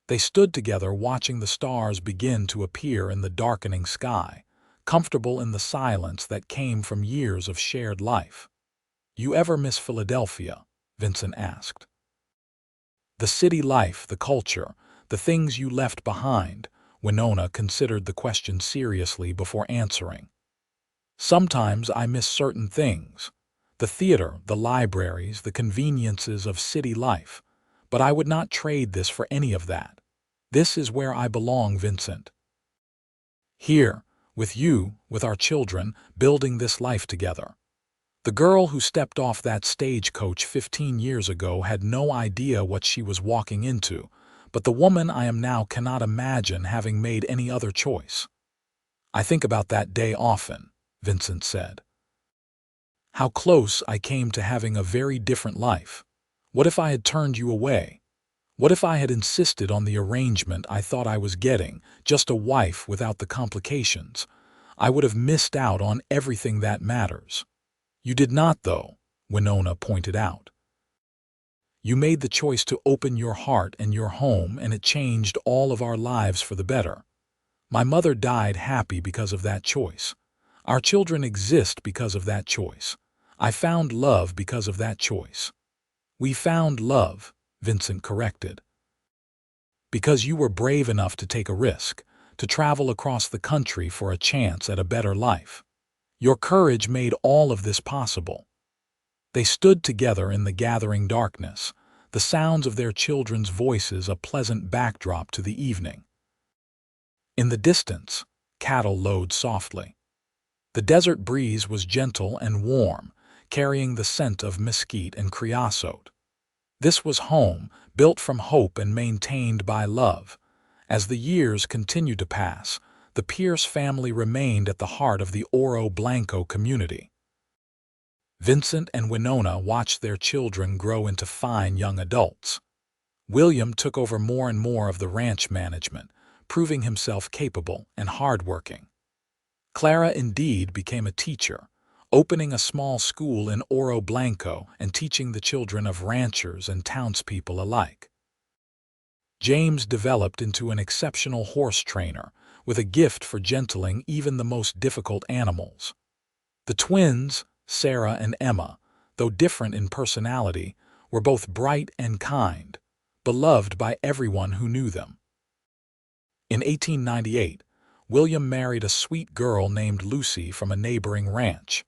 They stood together watching the stars begin to appear in the darkening sky, comfortable in the silence that came from years of shared life. "You ever miss Philadelphia?" Vincent asked. "The city life, the culture, the things you left behind." Winona considered the question seriously before answering. "Sometimes I miss certain things. The theater, the libraries, the conveniences of city life. But I would not trade this for any of that. This is where I belong, Vincent. Here, with you, with our children, building this life together." The girl who stepped off that stagecoach 15 years ago had no idea what she was walking into, but the woman I am now cannot imagine having made any other choice. "I think about that day often," Vincent said. "How close I came to having a very different life. What if I had turned you away? What if I had insisted on the arrangement I thought I was getting, just a wife without the complications? I would have missed out on everything that matters." "You did not, though," Winona pointed out. "You made the choice to open your heart and your home, and it changed all of our lives for the better. My mother died happy because of that choice. Our children exist because of that choice. I found love because of that choice." "We found love," Vincent corrected. "Because you were brave enough to take a risk, to travel across the country for a chance at a better life. Your courage made all of this possible." They stood together in the gathering darkness, the sounds of their children's voices a pleasant backdrop to the evening. In the distance, cattle lowed softly. The desert breeze was gentle and warm, carrying the scent of mesquite and creosote. This was home, built from hope and maintained by love. As the years continued to pass, the Pierce family remained at the heart of the Oro Blanco community. Vincent and Winona watched their children grow into fine young adults. William took over more and more of the ranch management, proving himself capable and hardworking. Clara indeed became a teacher, opening a small school in Oro Blanco and teaching the children of ranchers and townspeople alike. James developed into an exceptional horse trainer, with a gift for gentling even the most difficult animals. The twins, Sarah and Emma, though different in personality, were both bright and kind, beloved by everyone who knew them. In 1898, William married a sweet girl named Lucy from a neighboring ranch,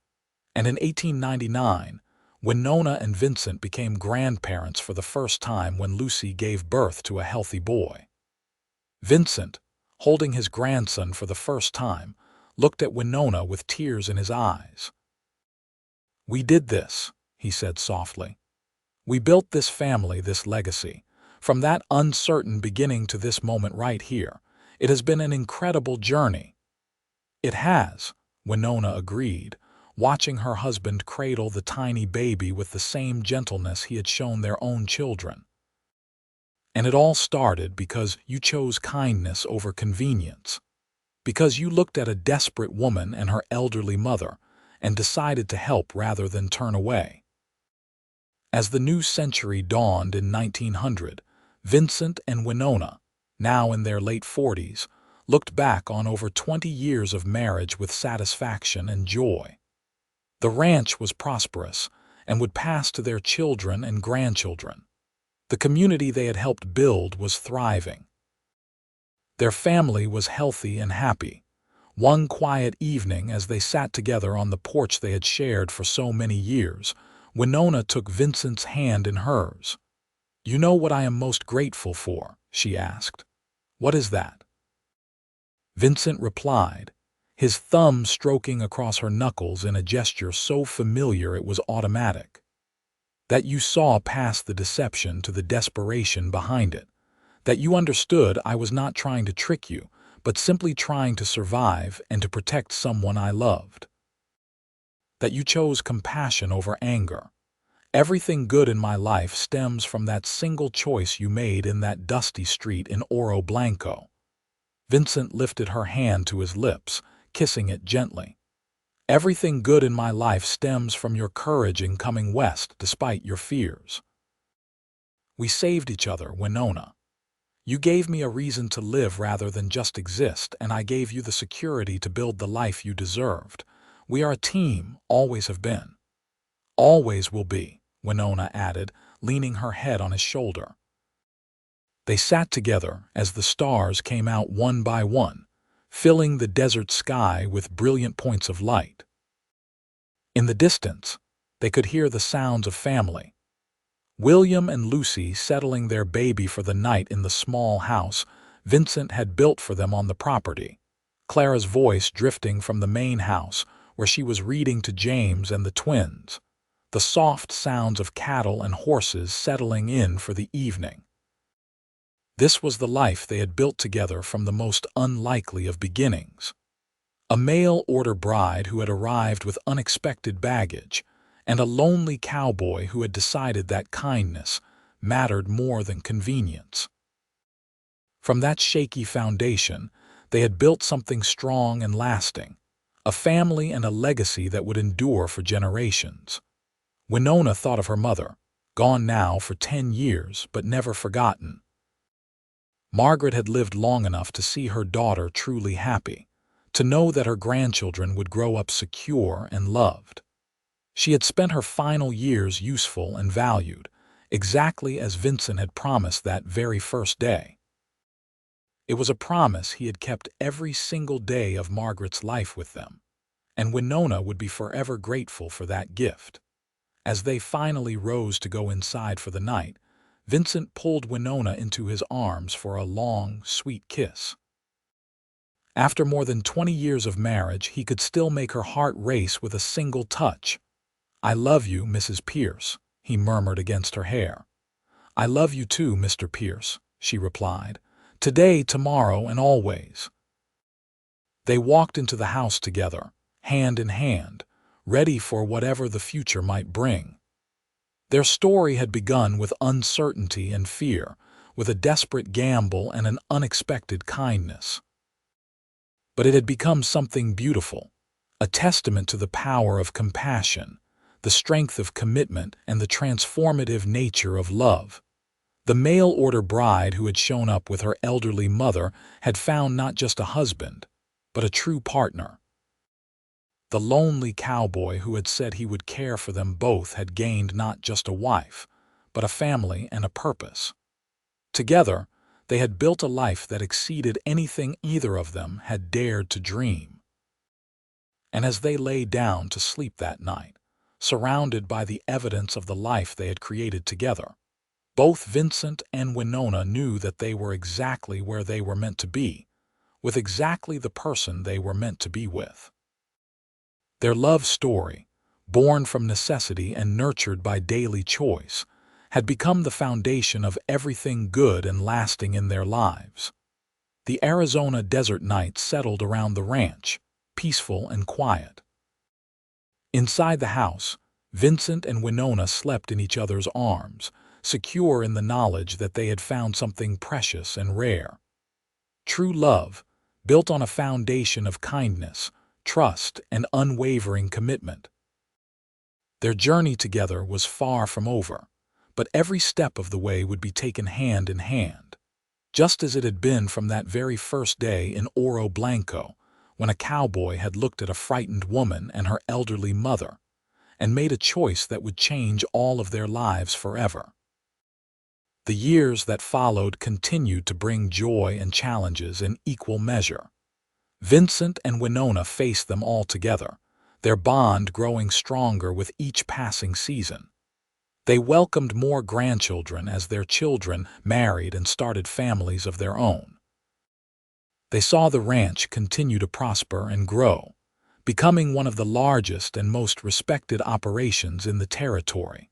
and in 1899, Winona and Vincent became grandparents for the first time when Lucy gave birth to a healthy boy. Vincent, holding his grandson for the first time, looked at Winona with tears in his eyes. "We did this," he said softly. "We built this family, this legacy. From that uncertain beginning to this moment right here, it has been an incredible journey." "It has," Winona agreed, watching her husband cradle the tiny baby with the same gentleness he had shown their own children. "And it all started because you chose kindness over convenience. Because you looked at a desperate woman and her elderly mother and decided to help rather than turn away." As the new century dawned in 1900, Vincent and Winona, now in their late 40s, looked back on over 20 years of marriage with satisfaction and joy. The ranch was prosperous and would pass to their children and grandchildren. The community they had helped build was thriving. Their family was healthy and happy. One quiet evening, as they sat together on the porch they had shared for so many years, Winona took Vincent's hand in hers. "You know what I am most grateful for?" she asked. "What is that?" Vincent replied, his thumb stroking across her knuckles in a gesture so familiar it was automatic. "That you saw past the deception to the desperation behind it. That you understood I was not trying to trick you, but simply trying to survive and to protect someone I loved. That you chose compassion over anger. Everything good in my life stems from that single choice you made in that dusty street in Oro Blanco." Vincent lifted her hand to his lips, kissing it gently. "Everything good in my life stems from your courage in coming west despite your fears. We saved each other, Winona. You gave me a reason to live rather than just exist, and I gave you the security to build the life you deserved. We are a team, always have been. Always will be," Winona added, leaning her head on his shoulder. They sat together as the stars came out one by one, filling the desert sky with brilliant points of light. In the distance, they could hear the sounds of family. William and Lucy settling their baby for the night in the small house Vincent had built for them on the property. Clara's voice drifting from the main house, where she was reading to James and the twins. The soft sounds of cattle and horses settling in for the evening. This was the life they had built together from the most unlikely of beginnings. a mail-order bride who had arrived with unexpected baggage, and a lonely cowboy who had decided that kindness mattered more than convenience. From that shaky foundation, they had built something strong and lasting, a family and a legacy that would endure for generations. Winona thought of her mother, gone now for 10 years but never forgotten. Margaret had lived long enough to see her daughter truly happy, to know that her grandchildren would grow up secure and loved. She had spent her final years useful and valued, exactly as Vincent had promised that very first day. It was a promise he had kept every single day of Margaret's life with them, and Winona would be forever grateful for that gift. As they finally rose to go inside for the night, Vincent pulled Winona into his arms for a long, sweet kiss. After more than 20 years of marriage, he could still make her heart race with a single touch. "I love you, Mrs. Pierce," he murmured against her hair. "I love you too, Mr. Pierce," she replied. "Today, tomorrow, and always." They walked into the house together, hand in hand, ready for whatever the future might bring. Their story had begun with uncertainty and fear, with a desperate gamble and an unexpected kindness. But it had become something beautiful, a testament to the power of compassion, the strength of commitment, and the transformative nature of love. The mail-order bride who had shown up with her elderly mother had found not just a husband, but a true partner. The lonely cowboy who had said he would care for them both had gained not just a wife, but a family and a purpose. Together, they had built a life that exceeded anything either of them had dared to dream. And as they lay down to sleep that night, surrounded by the evidence of the life they had created together, both Vincent and Winona knew that they were exactly where they were meant to be, with exactly the person they were meant to be with. Their love story, born from necessity and nurtured by daily choice, had become the foundation of everything good and lasting in their lives. The Arizona desert night settled around the ranch, peaceful and quiet. Inside the house, Vincent and Winona slept in each other's arms, secure in the knowledge that they had found something precious and rare. True love, built on a foundation of kindness, trust, and unwavering commitment. Their journey together was far from over, but every step of the way would be taken hand in hand, just as it had been from that very first day in Oro Blanco, when a cowboy had looked at a frightened woman and her elderly mother, and made a choice that would change all of their lives forever. The years that followed continued to bring joy and challenges in equal measure. Vincent and Winona faced them all together, their bond growing stronger with each passing season. They welcomed more grandchildren as their children married and started families of their own. They saw the ranch continue to prosper and grow, becoming one of the largest and most respected operations in the territory.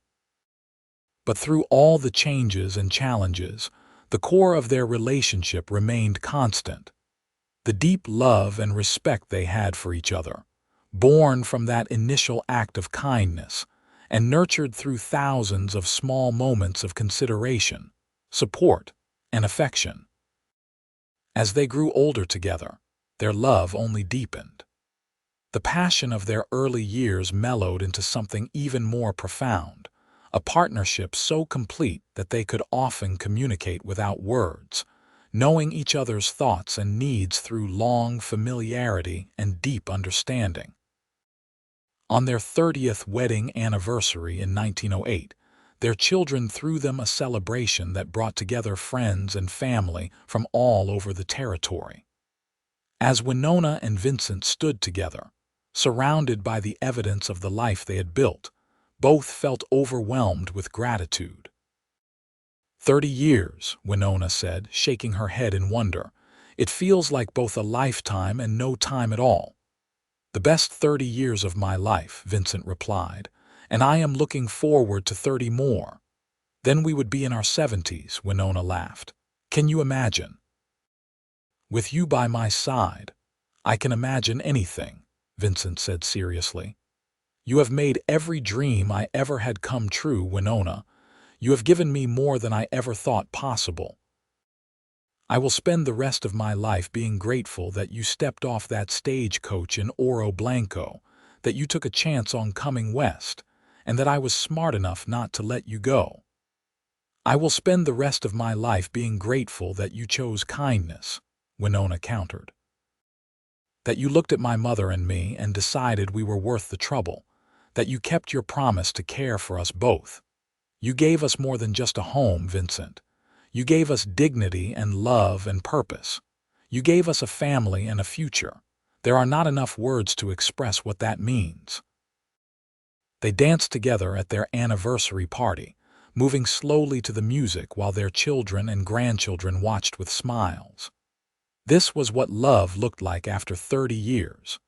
But through all the changes and challenges, the core of their relationship remained constant. The deep love and respect they had for each other, born from that initial act of kindness, and nurtured through thousands of small moments of consideration, support, and affection. As they grew older together, their love only deepened. The passion of their early years mellowed into something even more profound, a partnership so complete that they could often communicate without words, knowing each other's thoughts and needs through long familiarity and deep understanding. On their 30th wedding anniversary in 1908, their children threw them a celebration that brought together friends and family from all over the territory. As Winona and Vincent stood together, surrounded by the evidence of the life they had built, both felt overwhelmed with gratitude. 30 years, Winona said, shaking her head in wonder. It feels like both a lifetime and no time at all. The best 30 years of my life, Vincent replied, and I am looking forward to 30 more. Then we would be in our 70s, Winona laughed. Can you imagine? With you by my side, I can imagine anything, Vincent said seriously. You have made every dream I ever had come true, Winona. You have given me more than I ever thought possible. I will spend the rest of my life being grateful that you stepped off that stagecoach in Oro Blanco, that you took a chance on coming west, and that I was smart enough not to let you go. I will spend the rest of my life being grateful that you chose kindness, Winona countered. That you looked at my mother and me and decided we were worth the trouble, that you kept your promise to care for us both. You gave us more than just a home, Vincent. You gave us dignity and love and purpose. You gave us a family and a future. There are not enough words to express what that means. They danced together at their anniversary party, moving slowly to the music while their children and grandchildren watched with smiles. This was what love looked like after 30 years.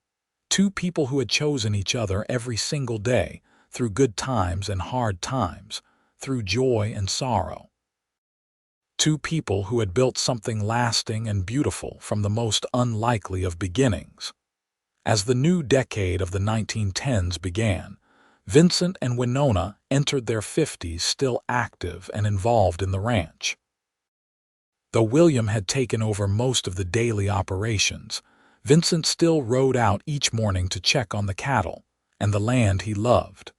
Two people who had chosen each other every single day, through good times and hard times, through joy and sorrow. Two people who had built something lasting and beautiful from the most unlikely of beginnings. As the new decade of the 1910s began, Vincent and Winona entered their 50s, still active and involved in the ranch. Though William had taken over most of the daily operations, Vincent still rode out each morning to check on the cattle and the land he loved.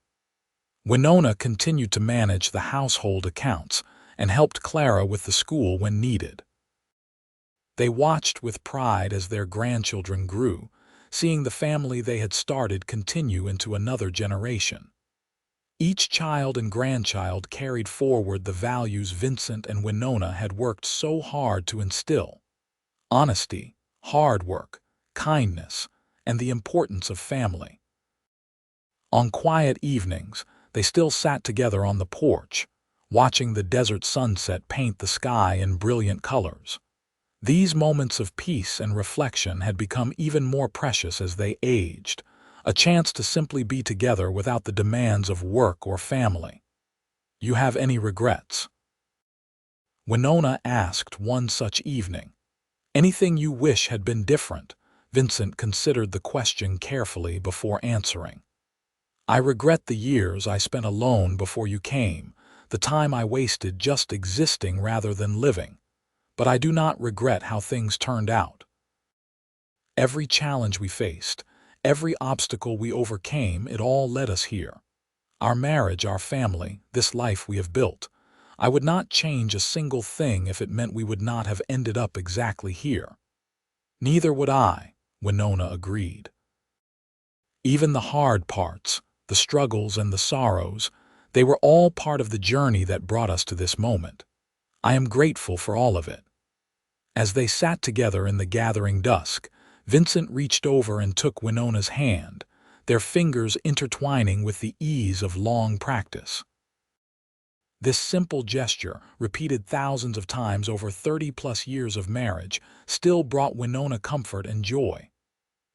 Winona continued to manage the household accounts and helped Clara with the school when needed. They watched with pride as their grandchildren grew, seeing the family they had started continue into another generation. Each child and grandchild carried forward the values Vincent and Winona had worked so hard to instill: honesty, hard work, kindness, and the importance of family. On quiet evenings, they still sat together on the porch, watching the desert sunset paint the sky in brilliant colors. These moments of peace and reflection had become even more precious as they aged, a chance to simply be together without the demands of work or family. You have any regrets? Winona asked one such evening. Anything you wish had been different? Vincent considered the question carefully before answering. I regret the years I spent alone before you came, the time I wasted just existing rather than living. But I do not regret how things turned out. Every challenge we faced, every obstacle we overcame, it all led us here. Our marriage, our family, this life we have built. I would not change a single thing if it meant we would not have ended up exactly here. Neither would I, Winona agreed. Even the hard parts, the struggles and the sorrows, they were all part of the journey that brought us to this moment. I am grateful for all of it. As they sat together in the gathering dusk, Vincent reached over and took Winona's hand, their fingers intertwining with the ease of long practice. This simple gesture, repeated thousands of times over 30-plus years of marriage, still brought Winona comfort and joy.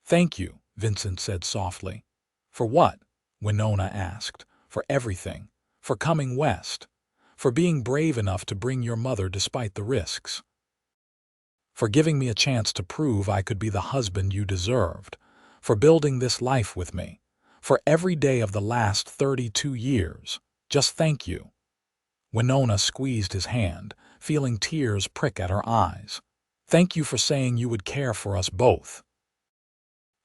Thank you, Vincent said softly. For what? Winona asked. For everything. For coming west. For being brave enough to bring your mother despite the risks. For giving me a chance to prove I could be the husband you deserved. For building this life with me. For every day of the last 32 years. Just thank you. Winona squeezed his hand, feeling tears prick at her eyes. Thank you for saying you would care for us both.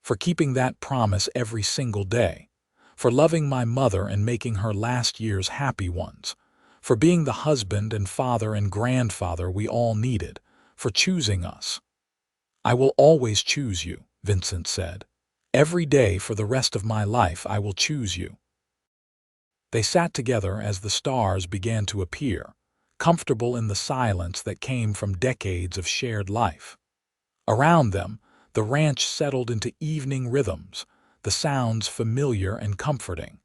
For keeping that promise every single day. For loving my mother and making her last years happy ones. For being the husband and father and grandfather we all needed. For choosing us. I will always choose you, Vincent said. Every day for the rest of my life I will choose you. They sat together as the stars began to appear, comfortable in the silence that came from decades of shared life. Around them, the ranch settled into evening rhythms, the sounds familiar and comforting.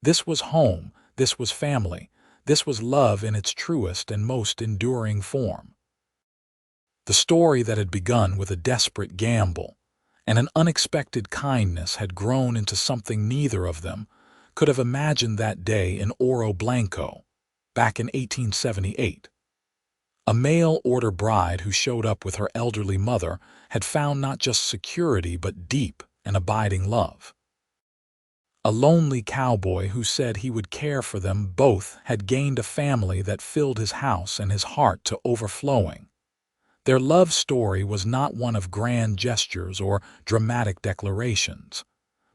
This was home, this was family, this was love in its truest and most enduring form. The story that had begun with a desperate gamble and an unexpected kindness had grown into something neither of them could have imagined that day in Oro Blanco, back in 1878. A mail-order bride who showed up with her elderly mother had found not just security but deep and abiding love. A lonely cowboy who said he would care for them both had gained a family that filled his house and his heart to overflowing. Their love story was not one of grand gestures or dramatic declarations,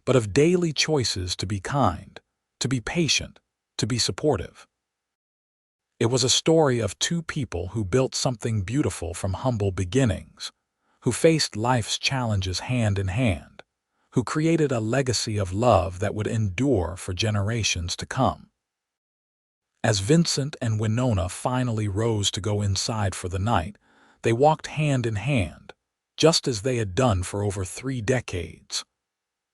but of daily choices to be kind, to be patient, to be supportive. It was a story of two people who built something beautiful from humble beginnings, who faced life's challenges hand in hand, who created a legacy of love that would endure for generations to come. As Vincent and Winona finally rose to go inside for the night, they walked hand in hand, just as they had done for over 3 decades.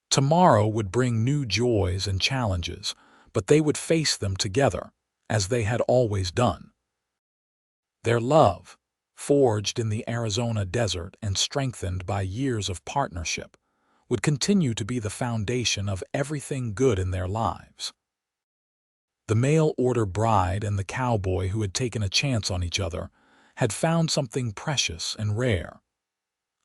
Tomorrow would bring new joys and challenges, but they would face them together, as they had always done. Their love, forged in the Arizona desert and strengthened by years of partnership, would continue to be the foundation of everything good in their lives. The mail-order bride and the cowboy who had taken a chance on each other had found something precious and rare.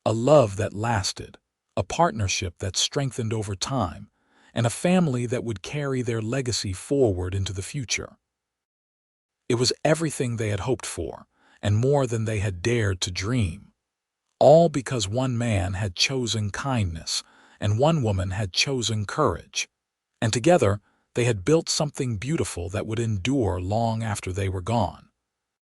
A love that lasted, a partnership that strengthened over time, and a family that would carry their legacy forward into the future. It was everything they had hoped for, and more than they had dared to dream. All because one man had chosen kindness, and one woman had chosen courage. And together, they had built something beautiful that would endure long after they were gone.